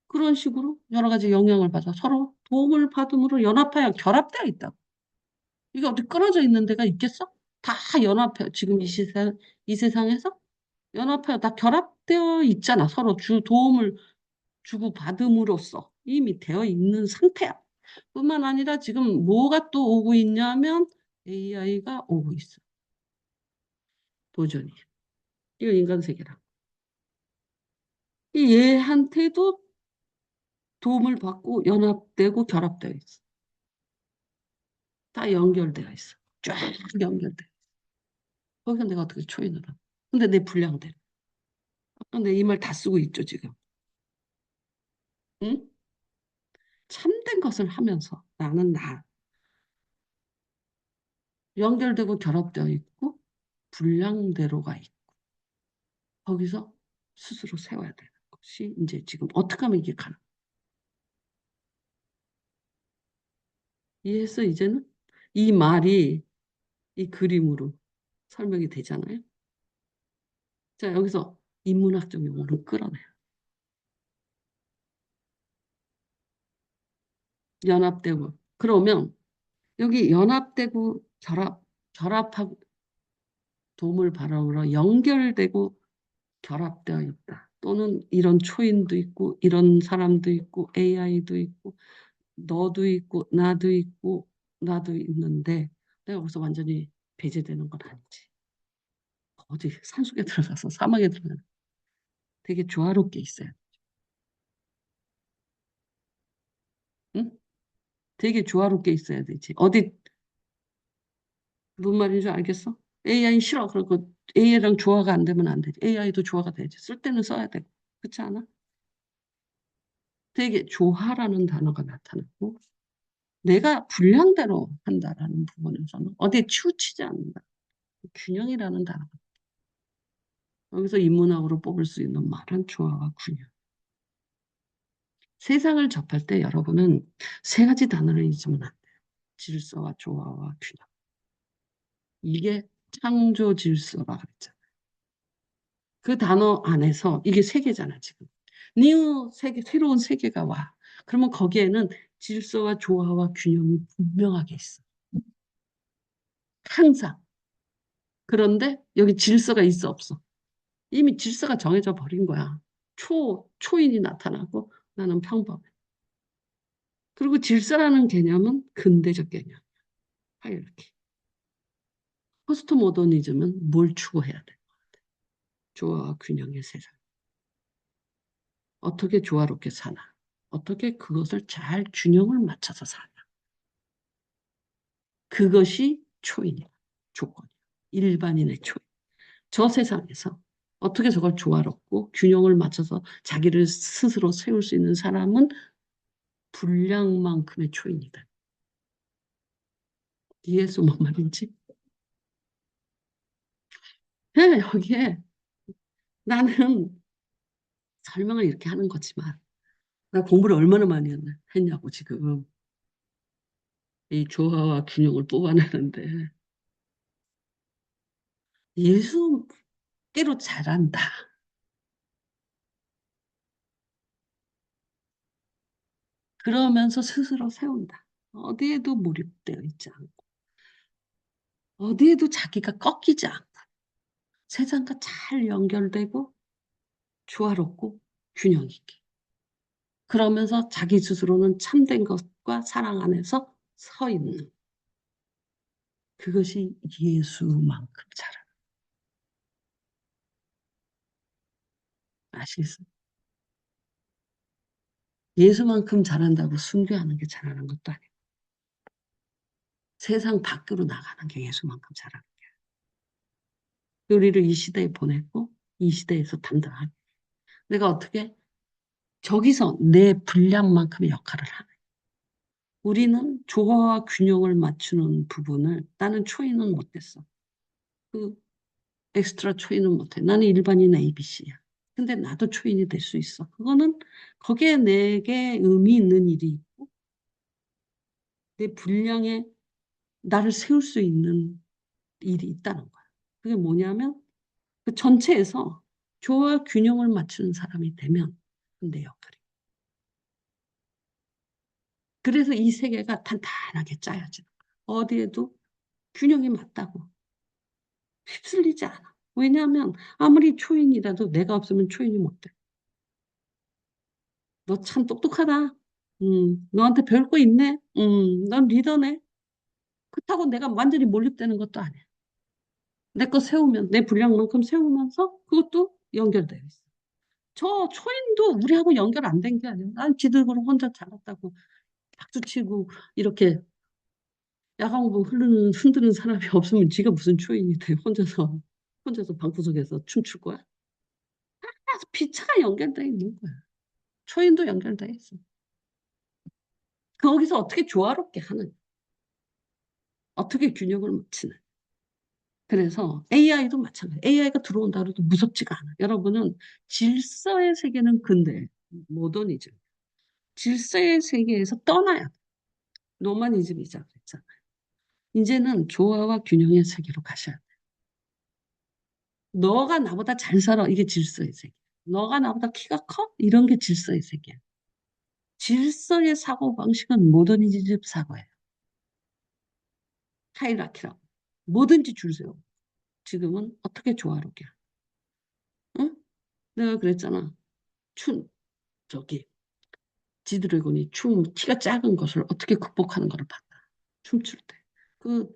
그런 식으로 여러 가지 영향을 받아 서로 도움을 받음으로 연합하여 결합되어 있다고. 이게 어디 끊어져 있는 데가 있겠어? 다 연합해. 지금 이 세상에서 연합하여 다 결합되어 있잖아. 서로 도움을 주고 받음으로써 이미 되어 있는 상태야. 뿐만 아니라 지금 뭐가 또 오고 있냐면 AI가 오고 있어. 도전이. 이거 인간 세계라. 이 얘한테도 도움을 받고 연합되고 결합되어 있어. 다 연결되어 있어. 쫙 연결돼. 거기서 내가 어떻게 초인을 하? 근데 내 분량대로. 근데 이 말 다 쓰고 있죠, 지금. 응? 참된 것을 하면서 나는 연결되고 결합되어 있고 분량대로가 있고 거기서 스스로 세워야 되는 것이 이제 지금 어떻게 하면 이게 가능? 이해했어, 이제는? 이 말이 이 그림으로 설명이 되잖아요. 자, 여기서 인문학적 용어를 끌어내요. 연합되고. 그러면 여기 연합되고 결합하고 도움을 바람으로 연결되고 결합되어 있다. 또는 이런 초인도 있고, 이런 사람도 있고, AI도 있고, 너도 있고, 나도 있는데, 내가 여기서 완전히 배제되는 건 아니지. 어디 산속에 들어가서 사막에 들어가서 되게 조화롭게 있어요. 응? 되게 조화롭게 있어야 되지. 어디 무슨 말인지 알겠어? AI 싫어. 그리고 AI랑 조화가 안 되면 안 되지. AI도 조화가 되지. 쓸 때는 써야 되고. 그렇지 않아? 되게 조화라는 단어가 나타나고 내가 분량대로 한다라는 부분에서는 어디에 치우치지 않는다. 균형이라는 단어가 여기서 인문학으로 뽑을 수 있는 말은 조화와 균형. 세상을 접할 때 여러분은 세 가지 단어를 잊으면 안 돼요. 질서와 조화와 균형. 이게 창조 질서라 그랬잖아요. 그 단어 안에서 이게 세계잖아, 지금. 뉴 세계, 새로운 세계가 와. 그러면 거기에는 질서와 조화와 균형이 분명하게 있어. 항상. 그런데 여기 질서가 있어, 없어? 이미 질서가 정해져 버린 거야. 초인이 나타나고 나는 평범해. 그리고 질서라는 개념은 근대적 개념. 하이라키. 포스트 모더니즘은 뭘 추구해야 돼? 조화와 균형의 세상. 어떻게 조화롭게 사나? 어떻게 그것을 잘 균형을 맞춰서 사나? 그것이 초인이야. 조건이야. 일반인의 초인. 저 세상에서 어떻게 저걸 조화롭고 균형을 맞춰서 자기를 스스로 세울 수 있는 사람은 분량만큼의 초인이다. 이해해서 뭔 말인지? 네, 여기에 나는 설명을 이렇게 하는 거지만 나 공부를 얼마나 많이 했냐고 지금 이 조화와 균형을 뽑아내는데 예수께로 잘한다. 그러면서 스스로 세운다. 어디에도 몰입되어 있지 않고 어디에도 자기가 꺾이지 않고 세상과 잘 연결되고 조화롭고 균형 있게. 그러면서 자기 스스로는 참된 것과 사랑 안에서 서 있는 그것이 예수만큼 잘하는 아시겠어요? 예수만큼 잘한다고 순교하는 게 잘하는 것도 아니고 세상 밖으로 나가는 게 예수만큼 잘하는 거예요. 우리를 이 시대에 보냈고 이 시대에서 담당하게. 내가 어떻게 저기서 내 분량만큼의 역할을 하는 우리는 조화와 균형을 맞추는 부분을 나는 초인은 못했어. 그 엑스트라 초인은 못해. 나는 일반인 ABC야. 근데 나도 초인이 될 수 있어. 그거는 거기에 내게 의미 있는 일이 있고 내 분량에 나를 세울 수 있는 일이 있다는 거야. 그게 뭐냐면 그 전체에서 조화 균형을 맞추는 사람이 되면 내 역할이. 그래서 이 세계가 탄탄하게 짜여져. 어디에도 균형이 맞다고 휩쓸리지 않아. 왜냐하면 아무리 초인이라도 내가 없으면 초인이 못 돼. 너 참 똑똑하다. 너한테 배울 거 있네. 넌 리더네. 그렇다고 내가 완전히 몰입되는 것도 아니야. 내 거 세우면, 내 분량만큼 세우면서 그것도 연결되어 있어. 저 초인도 우리하고 연결 안 된 게 아니야. 난 지들으로 혼자 잘났다고 박수치고 이렇게 야광봉 흔드는 사람이 없으면 지가 무슨 초인이 돼. 혼자서 방구석에서 춤출 거야. 피차가 연결돼 있는 거야. 초인도 연결돼 있어. 거기서 어떻게 조화롭게 하는, 어떻게 균형을 맞추는. 그래서 AI도 마찬가지. AI가 들어온다 그래도 무섭지가 않아. 여러분은 질서의 세계는 근대, 모더니즘. 질서의 세계에서 떠나야 돼. 노마니즘이자 그랬잖아. 이제는 조화와 균형의 세계로 가셔야 돼. 너가 나보다 잘 살아. 이게 질서의 세계. 너가 나보다 키가 커? 이런 게 질서의 세계야. 질서의 사고방식은 모더니즘 사고예요. 하이라키라고. 뭐든지 줄 세워. 지금은 어떻게 조화롭게. 응? 내가 그랬잖아. 춤, 저기, 지드래곤이 키가 작은 것을 어떻게 극복하는 거를 봤다. 춤출 때. 그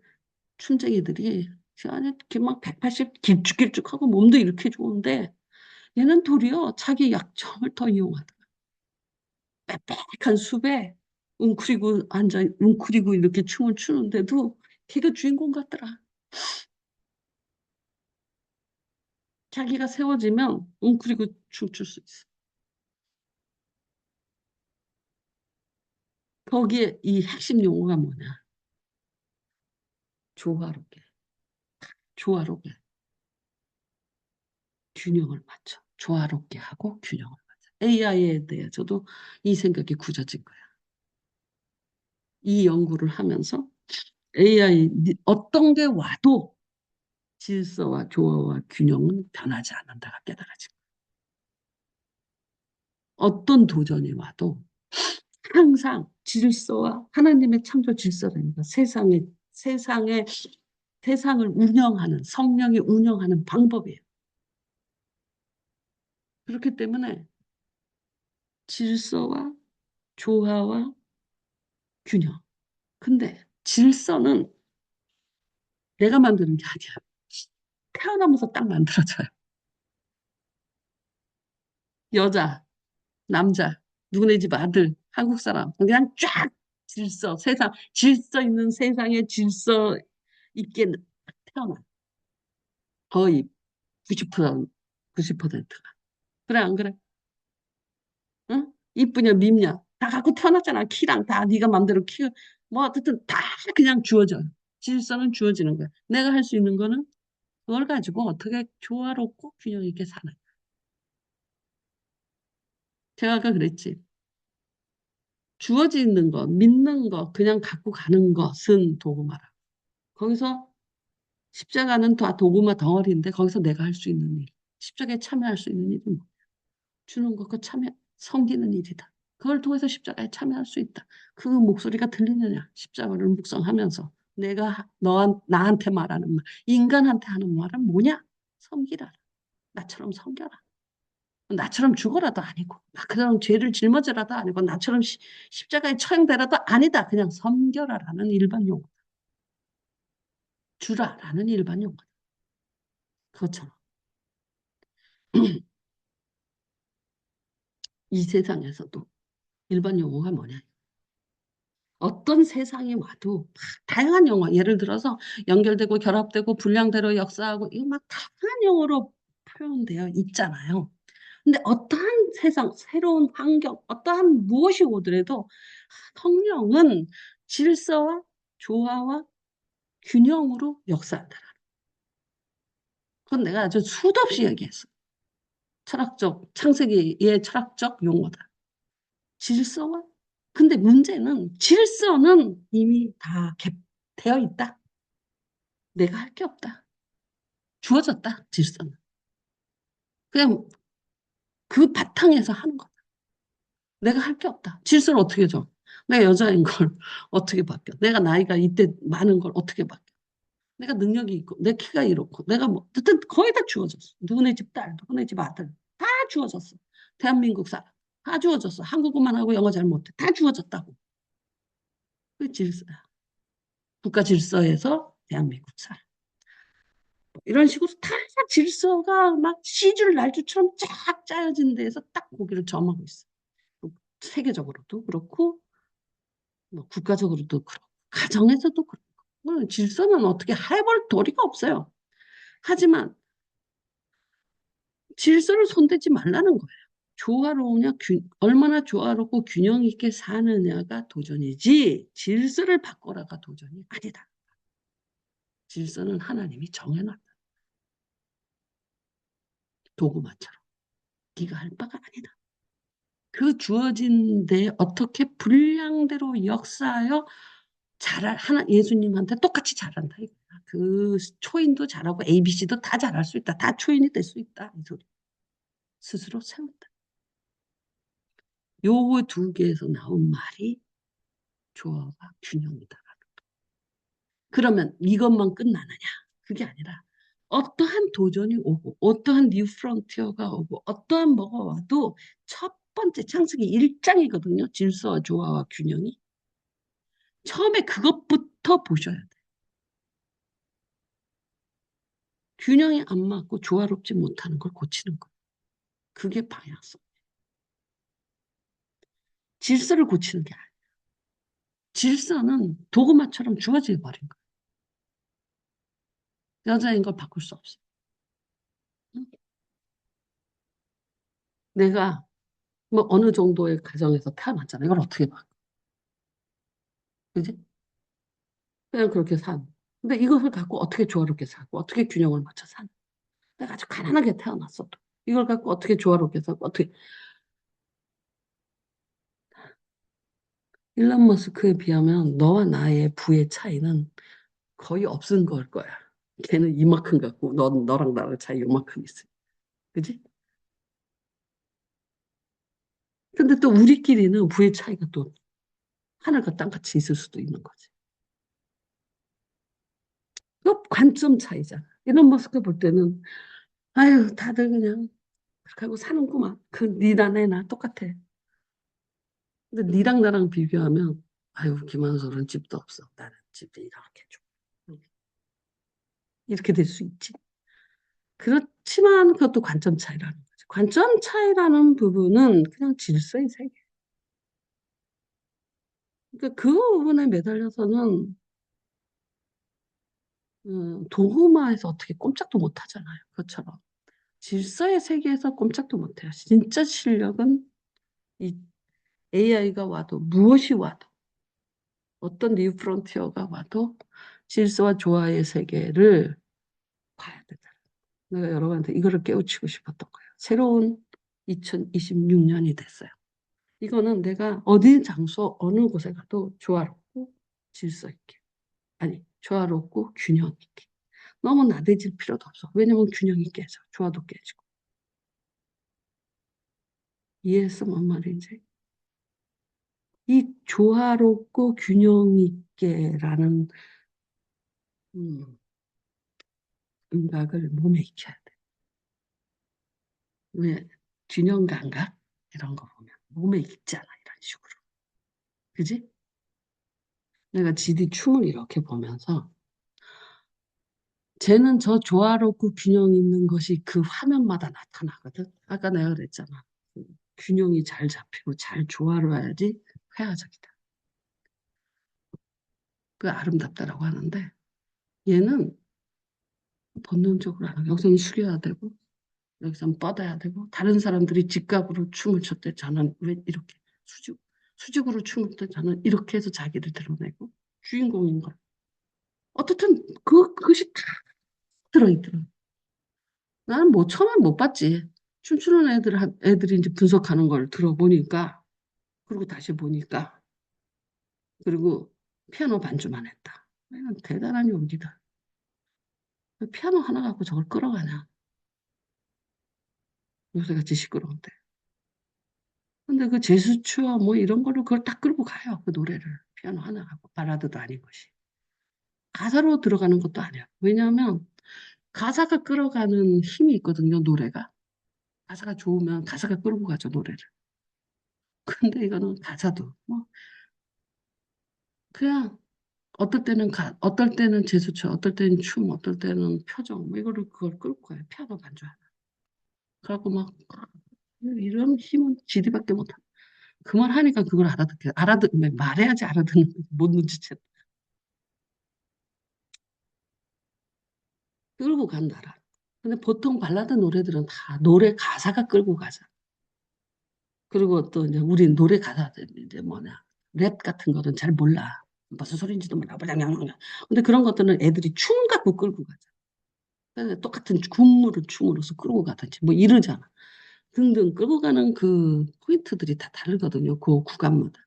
춤쟁이들이 아니, 이렇게 막 180 길쭉길쭉하고 몸도 이렇게 좋은데 얘는 도리어 자기 약점을 더 이용하더라. 빽빽한 숲에 웅크리고 이렇게 춤을 추는데도 걔가 주인공 같더라. 자기가 세워지면 웅크리고 춤출 수 있어. 거기에 이 핵심 용어가 뭐냐? 조화롭게, 조화롭게, 균형을 맞춰. 조화롭게 하고 균형을 맞춰. AI에 대해서도 이 생각이 굳어진 거야. 이 연구를 하면서 AI 어떤 게 와도 질서와 조화와 균형은 변하지 않는다가 깨달아진 거야. 어떤 도전이 와도 항상 질서와 하나님의 창조 질서라니까 세상을 운영하는 성령이 운영하는 방법이에요. 그렇기 때문에 질서와 조화와 균형. 근데 질서는 내가 만드는 게 아니야. 태어나면서 딱 만들어져요. 여자, 남자, 누구네 집 아들, 한국 사람. 그냥 쫙 질서 있는 세상에 질서 있게 태어나. 거의 90%, 90%가. 그래, 안 그래? 응? 이쁘냐, 밉냐. 다 갖고 태어났잖아. 키랑 다 네가 맘대로 뭐 어쨌든 다 그냥 주어져요. 질서는 주어지는 거야. 내가 할 수 있는 거는 그걸 가지고 어떻게 조화롭고 균형 있게 사는. 제가 아까 그랬지. 주어지는 거, 믿는 거, 그냥 갖고 가는 것은 도구마라. 거기서 십자가는 다 도구마 덩어리인데 거기서 내가 할 수 있는 일. 십자가에 참여할 수 있는 일은 뭐? 주는 것과 참여, 섬기는 일이다. 그걸 통해서 십자가에 참여할 수 있다. 그 목소리가 들리느냐? 십자가를 묵상하면서 내가 나한테 말하는 말, 인간한테 하는 말은 뭐냐? 섬기라. 나처럼 섬겨라. 나처럼 죽어라도 아니고, 나처럼 죄를 짊어져라도 아니고, 나처럼 십자가에 처형되라도 아니다. 그냥 섬겨라라는 일반 용어, 주라라는 일반 용어. 그렇잖아. 이 세상에서도 일반 용어가 뭐냐? 어떤 세상이 와도 막 다양한 용어, 예를 들어서 연결되고 결합되고 분량대로 역사하고 이거 막 다양한 용어로 표현되어 있잖아요. 근데 어떠한 세상, 새로운 환경, 어떠한 무엇이 오더라도 성령은 질서와 조화와 균형으로 역사한다. 그건 내가 아주 수도 없이 얘기했어. 창세기의 철학적 용어다. 질서와 근데 문제는 질서는 이미 다 되어 있다. 내가 할 게 없다. 주어졌다. 질서는. 그냥 그 바탕에서 하는 거다. 내가 할 게 없다. 질서를 어떻게 줘? 내가 여자인 걸 어떻게 바뀌어? 내가 나이가 이때 많은 걸 어떻게 바뀌어? 내가 능력이 있고, 내 키가 이렇고, 내가 뭐, 어쨌든 거의 다 주어졌어. 누구네 집 딸, 누구네 집 아들, 다 주어졌어. 대한민국 사람, 다 주어졌어. 한국어만 하고 영어 잘 못해. 다 주어졌다고. 그 질서야. 국가 질서에서 대한민국 사람. 이런 식으로 다 질서가 막 시줄 날줄처럼 쫙 짜여진 데에서 딱 고기를 점하고 있어. 세계적으로도 그렇고, 뭐 국가적으로도 그렇고, 가정에서도 그렇고. 질서는 어떻게 해볼 도리가 없어요. 하지만 질서를 손대지 말라는 거예요. 조화로우냐, 얼마나 조화롭고 균형 있게 사느냐가 도전이지, 질서를 바꿔라가 도전이 아니다. 질서는 하나님이 정해놨다. 도구마처럼. 네가 할 바가 아니다. 그 주어진 데 어떻게 분량대로 역사하여 예수님한테 똑같이 잘한다. 이거야. 그 초인도 잘하고 ABC도 다 잘할 수 있다. 다 초인이 될 수 있다. 이 소리. 스스로 세운다. 요 두 개에서 나온 말이 조화가 균형이다. 그러면 이것만 끝나느냐? 그게 아니라 어떠한 도전이 오고 어떠한 뉴 프론티어가 오고 어떠한 뭐가 와도 첫 번째 창세기 1장이거든요. 질서와 조화와 균형이. 처음에 그것부터 보셔야 돼. 균형이 안 맞고 조화롭지 못하는 걸 고치는 거예요. 그게 방향성. 질서를 고치는 게 아니에요. 질서는 도구마처럼 주어져 버린 거예요. 여자인 걸 바꿀 수 없어요. 응? 내가 뭐 어느 정도의 가정에서 태어났잖아. 이걸 어떻게 바꿔? 그지? 그냥 그렇게 산. 근데 이것을 갖고 어떻게 조화롭게 살고, 어떻게 균형을 맞춰 사는. 내가 아주 가난하게 태어났어도. 이걸 갖고 어떻게 조화롭게 살고, 어떻게. 일론 머스크에 비하면 너와 나의 부의 차이는 거의 없은 걸 거야. 걔는 이만큼 갖고, 너랑 나랑 차이 요만큼 있어. 그지? 근데 또 우리끼리는 부의 차이가 또 하늘과 땅같이 있을 수도 있는 거지. 그 관점 차이잖아. 일론 머스크 볼 때는, 아유, 다들 그냥 그렇게 하고 사는구만. 그 니나 내나 똑같아. 근데 니랑 나랑 비교하면 아유, 김한솔은 집도 없어. 나는 집이 이렇게 좀. 이렇게 될 수 있지. 그렇지만 그것도 관점 차이라는 거지. 관점 차이라는 부분은 그냥 질서의 세계. 그러니까 그 부분에 매달려서는 도구마에서 어떻게 꼼짝도 못 하잖아요. 그것처럼. 질서의 세계에서 꼼짝도 못 해요. 진짜 실력은 이 AI가 와도 무엇이 와도 어떤 뉴 프론티어가 와도 질서와 조화의 세계를 봐야 된다. 내가 여러분한테 이거를 깨우치고 싶었던 거예요. 새로운 2026년이 됐어요. 이거는 내가 어디 장소 어느 곳에 가도 조화롭고 질서 있게. 아니, 조화롭고 균형 있게. 너무 나대질 필요도 없어. 왜냐면 균형이 깨져. 조화도 깨지고. 이해했어? 뭔 말인지? 이 조화롭고 균형 있게라는 감각을 몸에 익혀야 돼. 왜 균형 감각 이런 거 보면 몸에 익잖아 이런 식으로. 그지? 내가 지디 춤을 이렇게 보면서 쟤는 저 조화롭고 균형 있는 것이 그 화면마다 나타나거든. 아까 내가 그랬잖아. 균형이 잘 잡히고 잘 조화로워야지 회화적이다. 그 아름답다라고 하는데 얘는 본능적으로 하는 거야. 여기서는 숙여야 되고 여기서는 뻗어야 되고 다른 사람들이 직각으로 춤을 췄대 저는 왜 이렇게 수직으로 춤을 췄대 저는 이렇게 해서 자기를 드러내고 주인공인 걸 어떻든 그것이 다 들어있더라. 나는 뭐 처음엔 못 봤지. 춤추는 애들이 이제 분석하는 걸 들어보니까 그리고 다시 보니까 그리고 피아노 반주만 했다. 이건 대단한 용기다. 피아노 하나 갖고 저걸 끌어가냐. 요새같이 시끄러운데. 근데 그 제스처 뭐 이런 걸로 그걸 딱 끌고 가요. 그 노래를. 피아노 하나 갖고. 발라드도 아닌 것이. 가사로 들어가는 것도 아니야. 왜냐하면 가사가 끌어가는 힘이 있거든요. 노래가. 가사가 좋으면 가사가 끌고 가죠. 노래를. 근데 이거는 가사도 뭐 그냥 어떨 때는 제스처, 어떨 때는 춤, 어떨 때는 표정, 뭐 이거를 그걸 끌고 가요. 피아노 반주 하나. 그래갖고 막 이런 힘은 지디밖에 못하. 그 말 하니까 그걸 말해야지 알아듣는 못 눈치챘다. 끌고 간다라. 근데 보통 발라드 노래들은 다 노래 가사가 끌고 가잖아. 그리고 또 이제 우리 노래 가사들 이제 뭐냐 랩 같은 거는 잘 몰라. 무슨 소리인지도 몰라. 그냥 근데 그런 것들은 애들이 춤 갖고 끌고 가잖아. 그래서 똑같은 군무를 춤으로서 끌고 가든지 뭐 이러잖아. 등등 끌고 가는 그 포인트들이 다 다르거든요. 그 구간마다.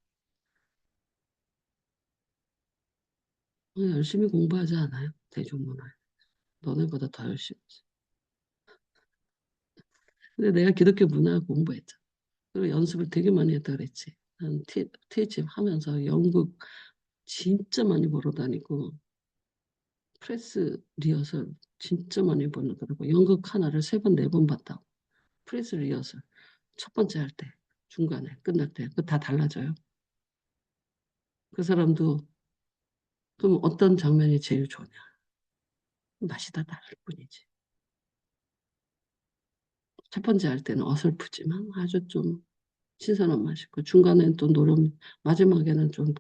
열심히 공부하지 않아요? 대중문화. 너네보다 더 열심히. 근데 내가 기독교 문화 공부했잖아. 그리고 연습을 되게 많이 했다 그랬지. 난 THM 하면서 연극 진짜 많이 보러 다니고 프레스 리허설 진짜 많이 보러 다니고 연극 하나를 세 번, 네 번 봤다고. 프레스 리허설 첫 번째 할 때, 중간에 끝날 때 그 다 달라져요. 그 사람도 그럼 어떤 장면이 제일 좋냐? 맛이 다 다를 뿐이지. 첫 번째 할 때는 어설프지만 아주 좀 신선한 맛이고 중간엔 또 노름 마지막에는 좀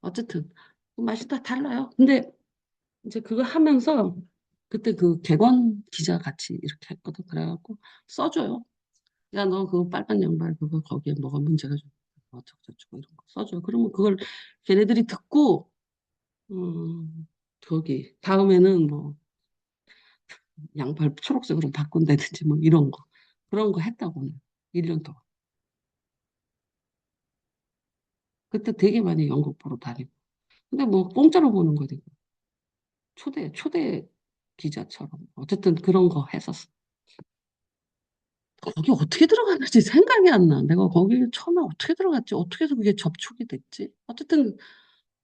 어쨌든 맛이 다 달라요. 근데 이제 그거 하면서 그때 그 객원 기자 같이 이렇게 했거든. 그래갖고 써줘요. 야, 너 그 빨간 양말 그거 거기에 뭐가 문제가 좀 어쩌고저쩌고 이런 거 써줘. 그러면 그걸 걔네들이 듣고 거기 다음에는 뭐 양발 초록색으로 바꾼다든지 뭐 이런 거 그런 거 했다고 1년 동안. 그때 되게 많이 연극 보러 다니고. 근데 뭐 공짜로 보는 거니까 초대 기자처럼 어쨌든 그런 거 했었어. 거기 어떻게 들어갔는지 생각이 안 나. 내가 거기 처음에 어떻게 들어갔지? 어떻게 해서 그게 접촉이 됐지? 어쨌든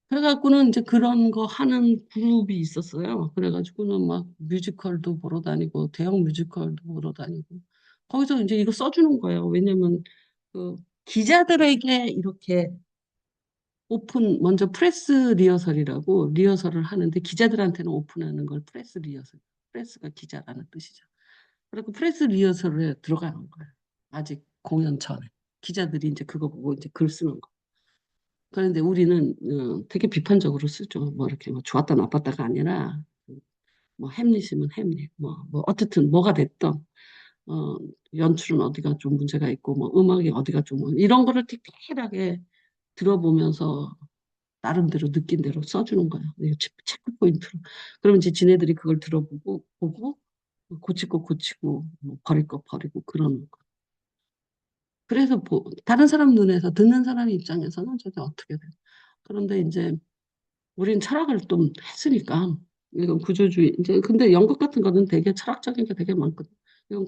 그래갖고는 이제 그런 거 하는 그룹이 있었어요. 그래가지고는 막 뮤지컬도 보러 다니고 대형 뮤지컬도 보러 다니고 거기서 이제 이거 써주는 거예요. 왜냐면 그 기자들에게 이렇게 먼저 프레스 리허설이라고 리허설을 하는데 기자들한테는 오픈하는 걸 프레스 리허설. 프레스가 기자라는 뜻이죠. 그리고 프레스 리허설에 들어가는 거예요. 아직 공연 전에. 기자들이 이제 그거 보고 이제 글 쓰는 거. 그런데 우리는 되게 비판적으로 쓰죠. 뭐 이렇게 뭐 좋았다 나빴다가 아니라 뭐 햄릿이면 햄릿, 뭐 어쨌든 뭐가 됐던 어, 연출은 어디가 좀 문제가 있고 뭐 음악이 어디가 좀 이런 거를 디테일하게 들어보면서 나름대로 느낀 대로 써주는 거야. 이거 체크 포인트로. 그러면 이제 지네들이 그걸 들어보고 보고 고칠 거 고치고 뭐 버릴 거 버리고 그러는 거. 그래서 다른 사람 눈에서 듣는 사람 입장에서는 저게 어떻게 돼? 그런데 이제 우린 철학을 좀 했으니까 이건 구조주의 이제 근데 연극 같은 거는 되게 철학적인 게 되게 많거든. 이건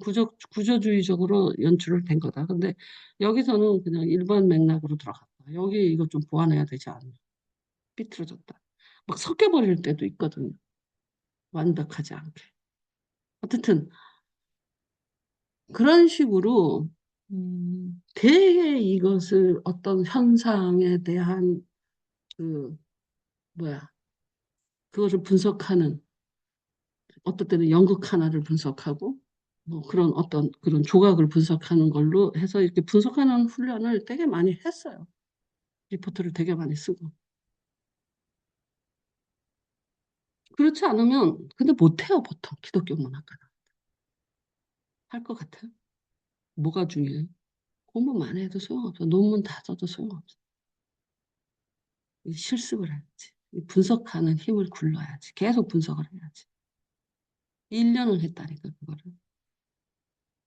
구조주의적으로 연출을 된 거다. 근데 여기서는 그냥 일반 맥락으로 들어갔다. 여기 이거 좀 보완해야 되지 않나. 삐뚤어졌다. 막 섞여버릴 때도 있거든요. 완벽하지 않게. 어쨌든 그런 식으로 되게 이것을 어떤 현상에 대한 그 뭐야 그것을 분석하는 어떨 때는 연극 하나를 분석하고 뭐 그런 어떤 그런 조각을 분석하는 걸로 해서 이렇게 분석하는 훈련을 되게 많이 했어요. 리포트를 되게 많이 쓰고. 그렇지 않으면 근데 못해요 보통 기독교 문학가는. 할 것 같아요. 뭐가 중요해? 공부 많이 해도 소용없어. 논문 다 써도 소용없어. 실습을 해야지. 분석하는 힘을 굴러야지. 계속 분석을 해야지. 1년을 했다니까 그거를.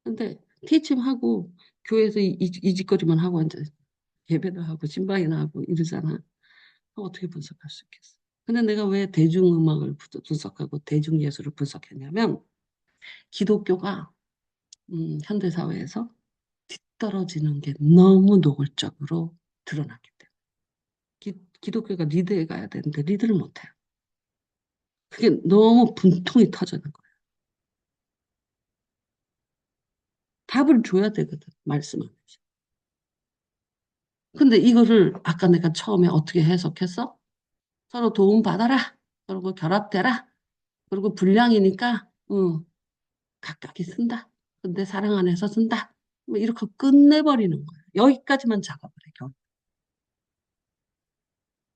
근데 티칭하고 교회에서 이 짓거리만 하고 이제 예배도 하고 신방이나 하고 이러잖아. 그럼 어떻게 분석할 수 있겠어? 근데 내가 왜 대중음악을 분석하고 대중예술을 분석했냐면 기독교가 현대사회에서 뒤떨어지는 게 너무 노골적으로 드러났기 때문에 기독교가 리드해 가야 되는데 리드를 못해요. 그게 너무 분통이 터지는 거예요. 답을 줘야 되거든, 말씀하면서. 근데 이거를 아까 내가 처음에 어떻게 해석했어? 서로 도움 받아라. 그리고 결합되라. 그리고 불량이니까 각각이 쓴다. 근데 사랑 안에서 쓴다. 뭐 이렇게 끝내버리는 거예요. 여기까지만 작업을 해, 겨우.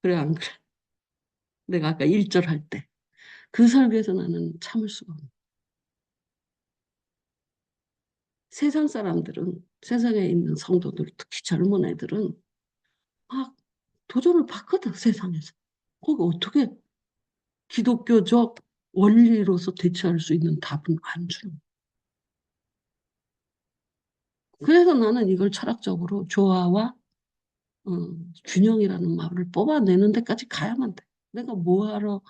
그래, 안 그래? 내가 아까 1절 할 때. 그 설교에서 나는 참을 수가 없는. 세상 사람들은, 세상에 있는 성도들, 특히 젊은 애들은 막 도전을 받거든, 세상에서. 거기 어떻게 기독교적 원리로서 대처할 수 있는 답은 안 주는. 그래서 나는 이걸 철학적으로 조화와 어, 균형이라는 말을 뽑아내는 데까지 가야만 돼. 내가 뭐하러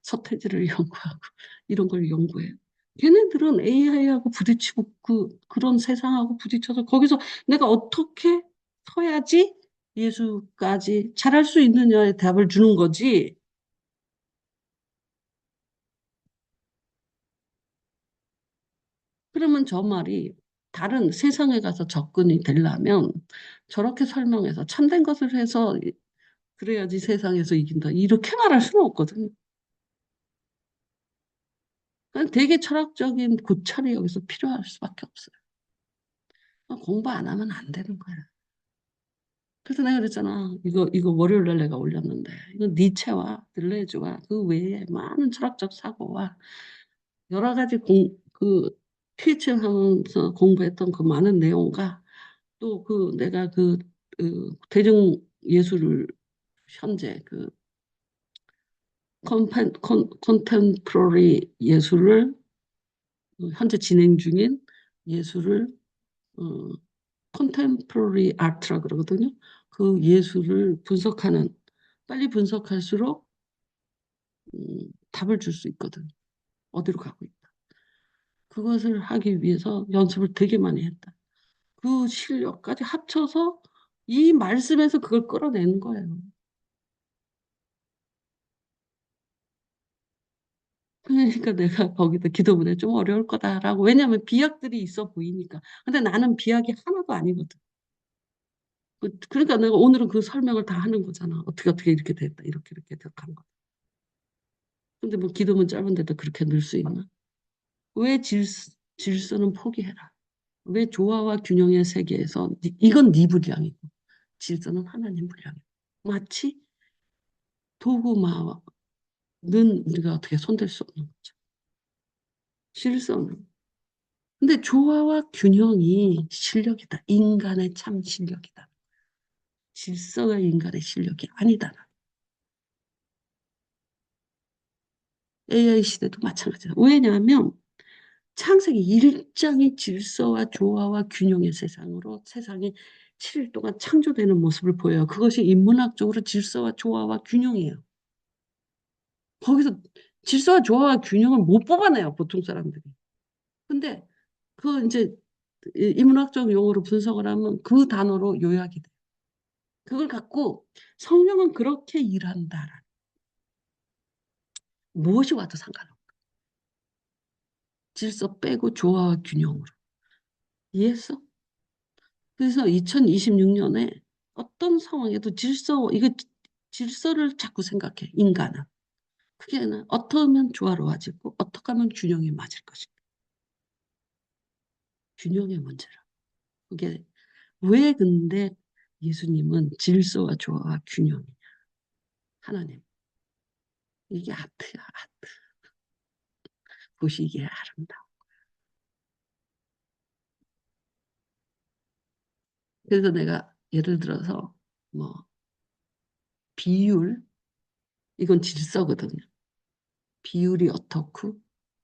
서태지를 연구하고 이런 걸 연구해. 걔네들은 AI하고 부딪히고 그런 세상하고 부딪혀서 거기서 내가 어떻게 서야지 예수까지 잘할 수 있느냐에 답을 주는 거지. 그러면 저 말이 다른 세상에 가서 접근이 되려면 저렇게 설명해서 참된 것을 해서 그래야지 세상에서 이긴다. 이렇게 말할 수는 없거든요. 그냥 되게 철학적인 고찰이 여기서 필요할 수밖에 없어요. 공부 안 하면 안 되는 거야. 그래서 내가 그랬잖아. 이거 월요일 날 내가 올렸는데, 이거 니체와 들레즈와 그 외에 많은 철학적 사고와 여러 가지 피칭 하면서 공부했던 그 많은 내용과 또 내가 대중 예술을 현재 컨템포러리 예술을 현재 진행 중인 예술을 어, 컨템포러리 아트라 그러거든요. 그 예술을 분석하는 빨리 분석할수록 답을 줄 수 있거든. 어디로 가고 있다. 그것을 하기 위해서 연습을 되게 많이 했다. 그 실력까지 합쳐서 이 말씀에서 그걸 끌어내는 거예요. 그러니까 내가 거기다 기도문에 좀 어려울 거다라고. 왜냐하면 비약들이 있어 보이니까. 근데 나는 비약이 하나도 아니거든. 그러니까 내가 오늘은 그 설명을 다 하는 거잖아. 어떻게 이렇게 됐다. 이렇게 한 거. 근데 뭐 기도문 짧은데도 그렇게 넣을 수 있나? 왜 질서는 포기해라. 왜 조화와 균형의 세계에서 이건 네 분량이고 질서는 하나님 분량이고 마치 도구마는 우리가 어떻게 손댈 수 없는 거죠. 질서는. 근데 조화와 균형이 실력이다. 인간의 참 실력이다. 질서가 인간의 실력이 아니다. AI 시대도 마찬가지다. 왜냐하면 창세기 1장이 질서와 조화와 균형의 세상으로 세상이 7일 동안 창조되는 모습을 보여요. 그것이 인문학적으로 질서와 조화와 균형이에요. 거기서 질서와 조화와 균형을 못 뽑아내요, 보통 사람들이. 근데 그 이제 인문학적 용어로 분석을 하면 그 단어로 요약이 돼. 그걸 갖고 성령은 그렇게 일한다. 무엇이 와도 상관없어. 질서 빼고 조화와 균형으로. 이해했어? 그래서 2026년에 어떤 상황에도 질서를 자꾸 생각해, 인간은. 그게 어떻게 하면 조화로워지고, 어떻게 하면 균형이 맞을 것인가. 균형의 문제라. 그게 왜 근데 예수님은 질서와 조화와 균형이냐. 하나님. 이게 아트야, 아트. 보시기에 아름다워. 그래서 내가 예를 들어서 뭐 비율, 이건 질서거든요. 비율이 어떻고,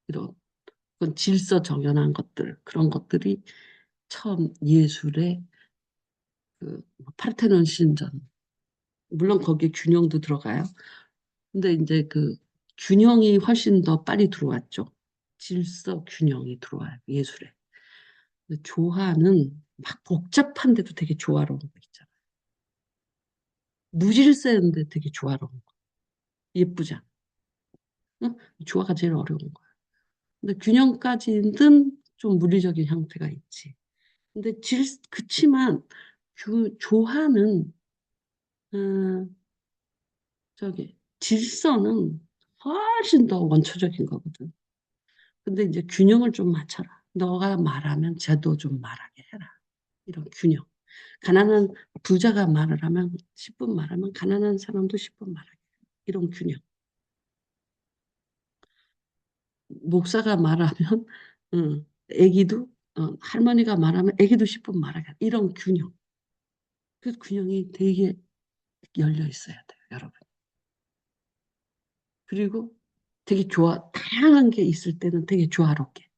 이런, 그건 질서 정연한 것들, 그런 것들이 처음 예술의 그 파르테논 신전. 물론 거기에 균형도 들어가요. 근데 이제 그 균형이 훨씬 더 빨리 들어왔죠. 질서 균형이 들어와요, 예술에. 근데 조화는 막 복잡한데도 되게 조화로운 거 있잖아요. 무질서한데 되게 조화로운 거. 예쁘잖아. 응? 조화가 제일 어려운 거야. 근데 균형까지는 좀 물리적인 형태가 있지. 근데 그치만 조화는 음, 질서는 훨씬 더 원초적인 거거든. 근데 이제 균형을 좀 맞춰라. 너가 말하면 쟤도 좀 말하게 해라. 이런 균형. 가난한 부자가 말을 하면 10분 말하면 가난한 사람도 10분 말하게. 이런 균형. 목사가 말하면 애기도 할머니가 말하면 애기도 10분 말하게. 이런 균형. 그 균형이 되게 열려 있어야 돼요, 여러분. 그리고 되게 다양한 게 있을 때는 되게 조화롭게.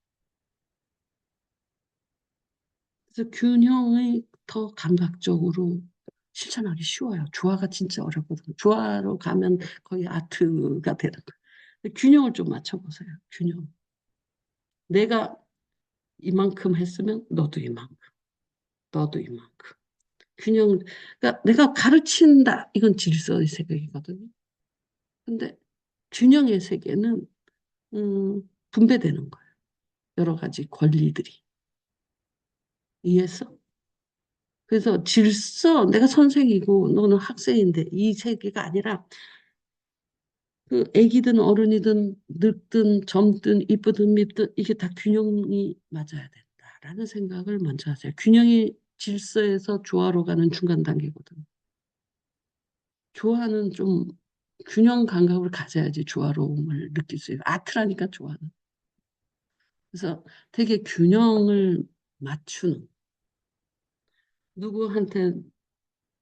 그래서 균형이 더 감각적으로 실천하기 쉬워요. 조화가 진짜 어렵거든요. 조화로 가면 거의 아트가 되는 거예요. 균형을 좀 맞춰보세요. 균형. 내가 이만큼 했으면 너도 이만큼, 너도 이만큼. 균형, 그러니까 내가 가르친다. 이건 질서의 세계이거든요. 근데 균형의 세계는 분배되는 거예요. 여러 가지 권리들이. 이해했어? 그래서 내가 선생이고 너는 학생인데 이 세계가 아니라 그 애기든 어른이든 늙든 젊든 이쁘든 밉든 이게 다 균형이 맞아야 된다라는 생각을 먼저 하세요. 균형이 질서에서 조화로 가는 중간 단계거든. 조화는 좀 균형 감각을 가져야지 조화로움을 느낄 수 있어요. 아트라니까 조화는. 그래서 되게 균형을 맞추는 누구한테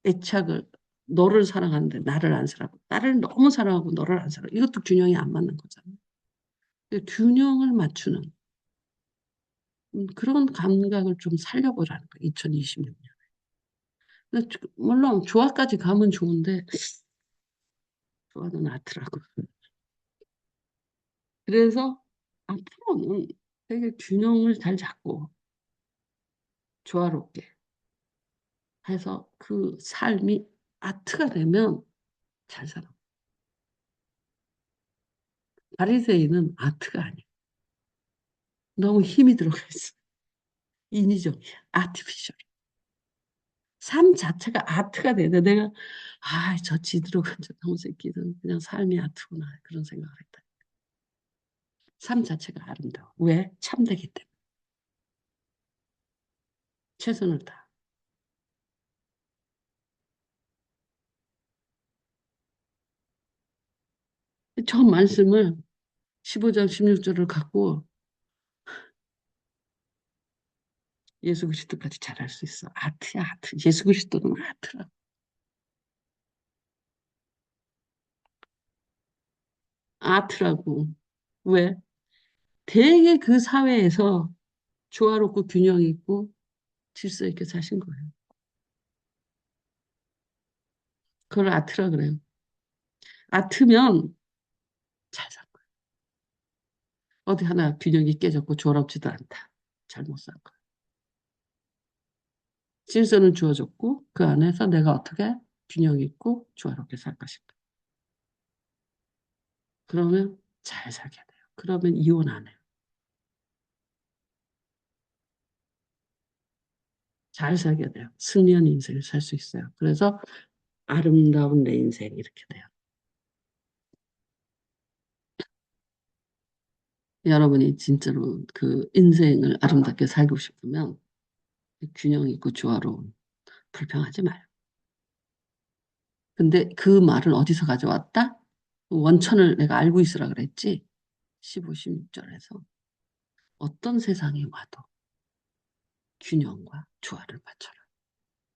애착을 너를 사랑하는데 나를 안 사랑하고 나를 너무 사랑하고 너를 안 사랑하고 이것도 균형이 안 맞는 거잖아요. 균형을 맞추는 그런 감각을 좀 살려보라는 거예요. 2026년. 물론 조화까지 가면 좋은데 조화는 아트라고. 그래서 앞으로는 되게 균형을 잘 잡고 조화롭게 해서 그 삶이 아트가 되면 잘 살아. 바리새인은 아트가 아니야. 너무 힘이 들어가 있어. 인위적이야. 아티피셜. 삶 자체가 아트가 돼야 돼. 내가, 아, 저 지드로 간저 나무 새끼는 그냥 삶이 아트구나. 그런 생각을 했다. 삶 자체가 아름다워. 왜? 참되기 때문에. 최선을 다. 저 말씀을 15장 16절을 갖고 예수 그리스도까지 잘할 수 있어. 아트야, 아트. 예수 그리스도는 아트라. 아트라고. 왜? 되게 그 사회에서 조화롭고 균형 있고 질서 있게 사신 거예요. 그걸 아트라 그래요. 아트면 잘 산 거예요. 어디 하나 균형이 깨졌고 조화롭지도 않다. 잘못 산 거예요. 질서는 주어졌고 그 안에서 내가 어떻게 균형 있고 조화롭게 살 것인가. 그러면 잘 살게 돼요. 그러면 이혼 안 해요. 잘 살게 돼요. 승리한 인생을 살 수 있어요. 그래서 아름다운 내 인생 이렇게 돼요. 여러분이 진짜로 그 인생을 아름답게 살고 싶으면 균형 있고 조화로운 불평하지 마요. 근데 그 말은 어디서 가져왔다? 원천을 내가 알고 있으라 그랬지. 15, 16절에서 어떤 세상이 와도 균형과 조화를 맞춰라.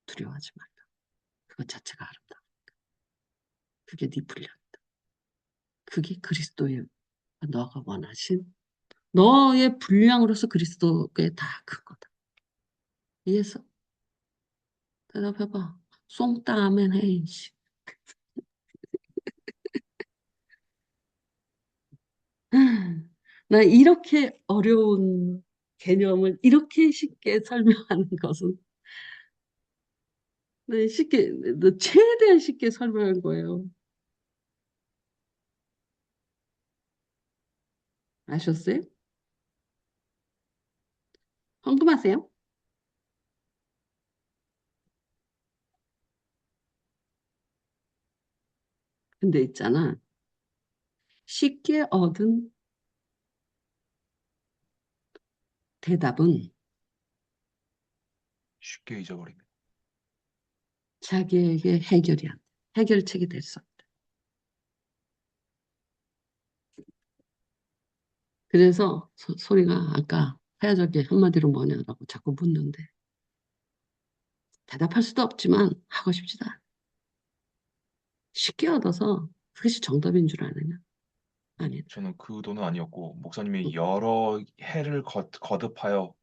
두려워하지 말라. 그것 자체가 아름다워. 그게 네 분량이다. 그게 그리스도의 너가 원하신 너의 분량으로서 그리스도의 다 그거다. 이해했어? 대답해봐. 송따면 해. 씨. 나 이렇게 어려운 개념을 이렇게 쉽게 설명하는 것은 네, 쉽게, 최대한 쉽게 설명한 거예요. 아셨어요? 궁금하세요? 근데 있잖아. 쉽게 얻은 대답은 쉽게 잊어버립니다. 자기에게 해결이 안 돼. 해결책이 될 수 없다. 그래서 소리가 아까 해적이 한마디로 뭐냐라고 자꾸 묻는데 대답할 수도 없지만 하고 싶지도 않아. 쉽게 얻어서 그것이 정답인 줄 아느냐? 아니다. 저는 그 의도는 아니었고 목사님이 여러 해를 거듭하여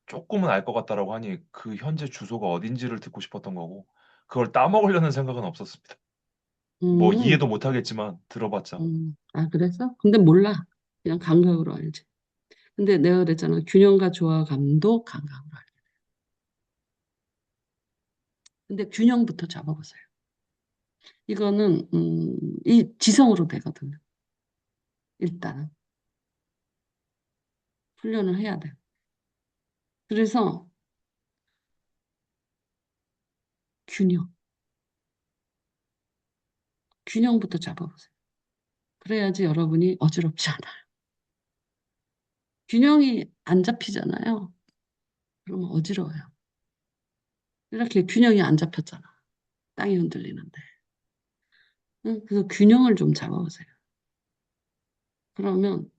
조금은 알 것 같다라고 하니 그 현재 주소가 어딘지를 듣고 싶었던 거고 그걸 따먹으려는 생각은 없었습니다. 뭐 음, 이해도 못하겠지만 들어봤자 아, 그래서? 근데 몰라. 그냥 감각으로 알지. 근데 내가 그랬잖아. 균형과 조화감도 감각으로 알지. 근데 균형부터 잡아보세요. 이거는 이 지성으로 되거든요. 일단은 훈련을 해야 돼요. 그래서 균형, 균형부터 잡아보세요. 그래야지 여러분이 어지럽지 않아요. 균형이 안 잡히잖아요. 그러면 어지러워요. 이렇게 균형이 안 잡혔잖아. 땅이 흔들리는데. 응? 그래서 균형을 좀 잡아보세요. 그러면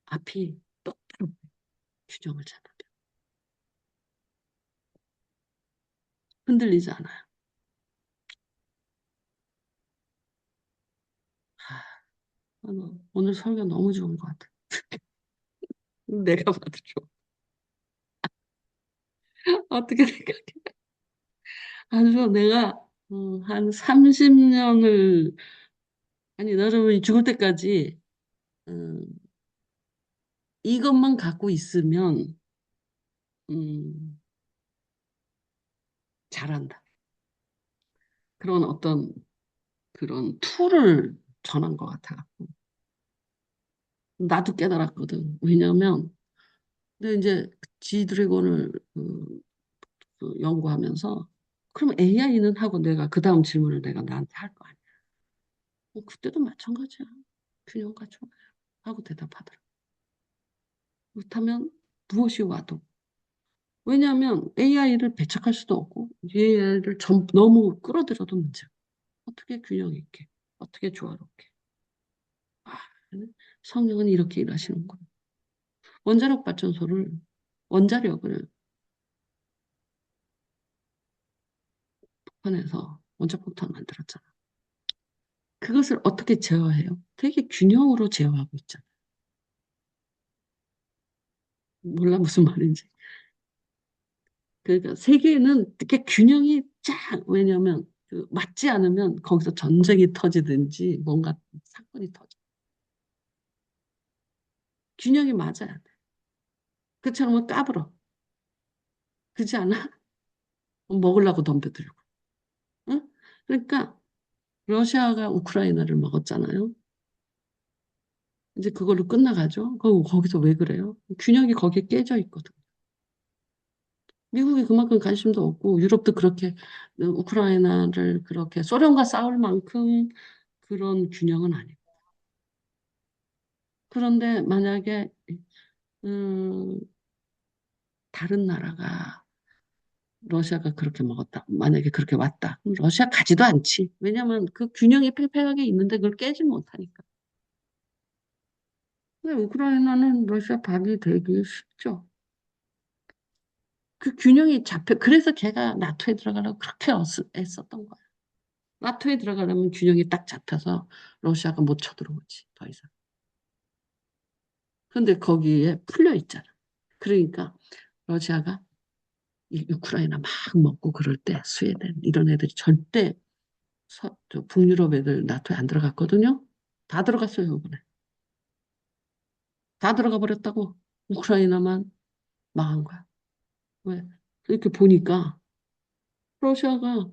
앞이 똑바로 균형을 잡으면 흔들리지 않아요. 오늘 설교 너무 좋은 것 같아. 내가 봐도 좋아. 어떻게 생각해? 아주 내가 한 30년을 아니 여러분이 죽을 때까지 음, 이것만 갖고 있으면 음, 잘한다. 그런 어떤 그런 툴을 전한 것 같아. 나도 깨달았거든. 왜냐하면 근데 이제 지드래곤을 그 연구하면서 그럼 AI는 하고 내가 그 다음 질문을 내가 나한테 할 거 아니야. 그때도 마찬가지야. 균형 갖춰 하고 대답하더라. 그렇다면 무엇이 와도. 왜냐하면 AI를 배척할 수도 없고 AI를 너무 끌어들여도 문제야. 어떻게 균형 있게, 어떻게 조화롭게. 아, 성령은 이렇게 일하시는구나. 원자력 발전소를, 원자력을 북한에서 원자폭탄 만들었잖아. 그것을 어떻게 제어해요? 되게 균형으로 제어하고 있잖아. 몰라 무슨 말인지. 그러니까 세계는 이렇게 균형이 쫙, 왜냐면 그 맞지 않으면 거기서 전쟁이 터지든지 뭔가 사건이 터져. 균형이 맞아야 돼. 그렇지 않으면 까불어. 그렇지 않아? 먹으려고 덤벼들고. 응? 그러니까 러시아가 우크라이나를 먹었잖아요. 이제 그걸로 끝나가죠. 거기서 왜 그래요? 균형이 거기에 깨져 있거든. 미국이 그만큼 관심도 없고 유럽도 그렇게 우크라이나를 그렇게 소련과 싸울 만큼 그런 균형은 아니에요. 그런데 만약에 음, 다른 나라가 러시아가 그렇게 먹었다. 만약에 그렇게 왔다. 그럼 러시아 가지도 않지. 왜냐면 그 균형이 팽팽하게 있는데 그걸 깨지 못하니까. 근데 우크라이나는 러시아 밥이 되기 쉽죠. 그 균형이 그래서 걔가 나토에 들어가려고 그렇게 애썼던 거야. 나토에 들어가려면 균형이 딱 잡혀서 러시아가 못 쳐들어오지, 더 이상. 근데 거기에 풀려 있잖아. 그러니까 러시아가 이 우크라이나 막 먹고 그럴 때 스웨덴 이런 애들이 절대 북유럽 애들 나토에 안 들어갔거든요. 다 들어갔어요, 이번에. 다 들어가 버렸다고. 우크라이나만 망한 거야. 왜? 이렇게 보니까 러시아가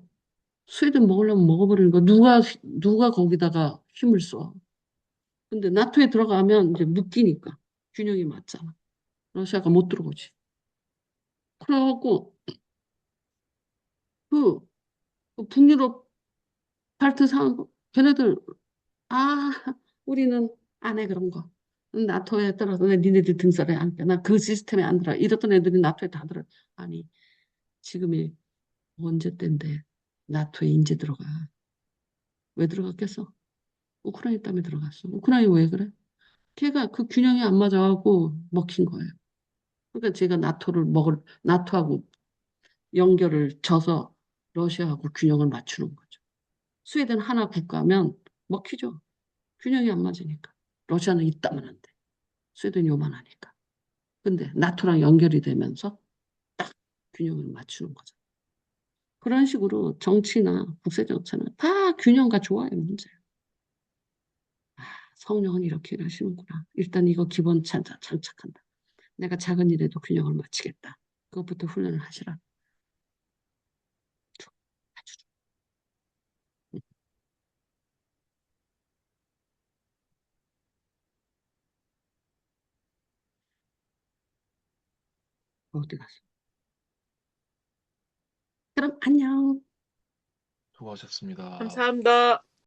스웨덴 먹으려면 먹어버리는 거. 누가 거기다가 힘을 써. 근데 나토에 들어가면 이제 묶이니까 균형이 맞잖아. 러시아가 못 들어오지. 그래갖고 그, 그 북유럽 발트 상고 걔네들 아 우리는 안 해 그런 거. 나토에 들어서 왜 니네들 등살에 안 빼. 나 그 시스템에 안 들어. 이랬던 애들이 나토에 다 들어. 아니 지금이 언제 때인데 나토에 인제 들어가. 왜 들어갔겠어? 우크라이나 때문에 들어갔어. 우크라이나 왜 그래? 걔가 그 균형이 안 맞아갖고 먹힌 거예요. 그러니까 제가 나토하고 연결을 져서 러시아하고 균형을 맞추는 거죠. 스웨덴 하나 국가면 먹히죠. 균형이 안 맞으니까. 러시아는 이따만 한데. 스웨덴 요만하니까. 근데 나토랑 연결이 되면서 딱 균형을 맞추는 거죠. 그런 식으로 정치나 국제 정치는 다 균형과 조화의 문제예요. 아, 성령은 이렇게 일하시는구나. 일단 이거 기본 장착한다. 내가 작은 일에도 균형을 맞추겠다. 그것부터 훈련을 하시라. 아주 어디 갔어? 그럼 안녕. 수고하셨습니다. 감사합니다.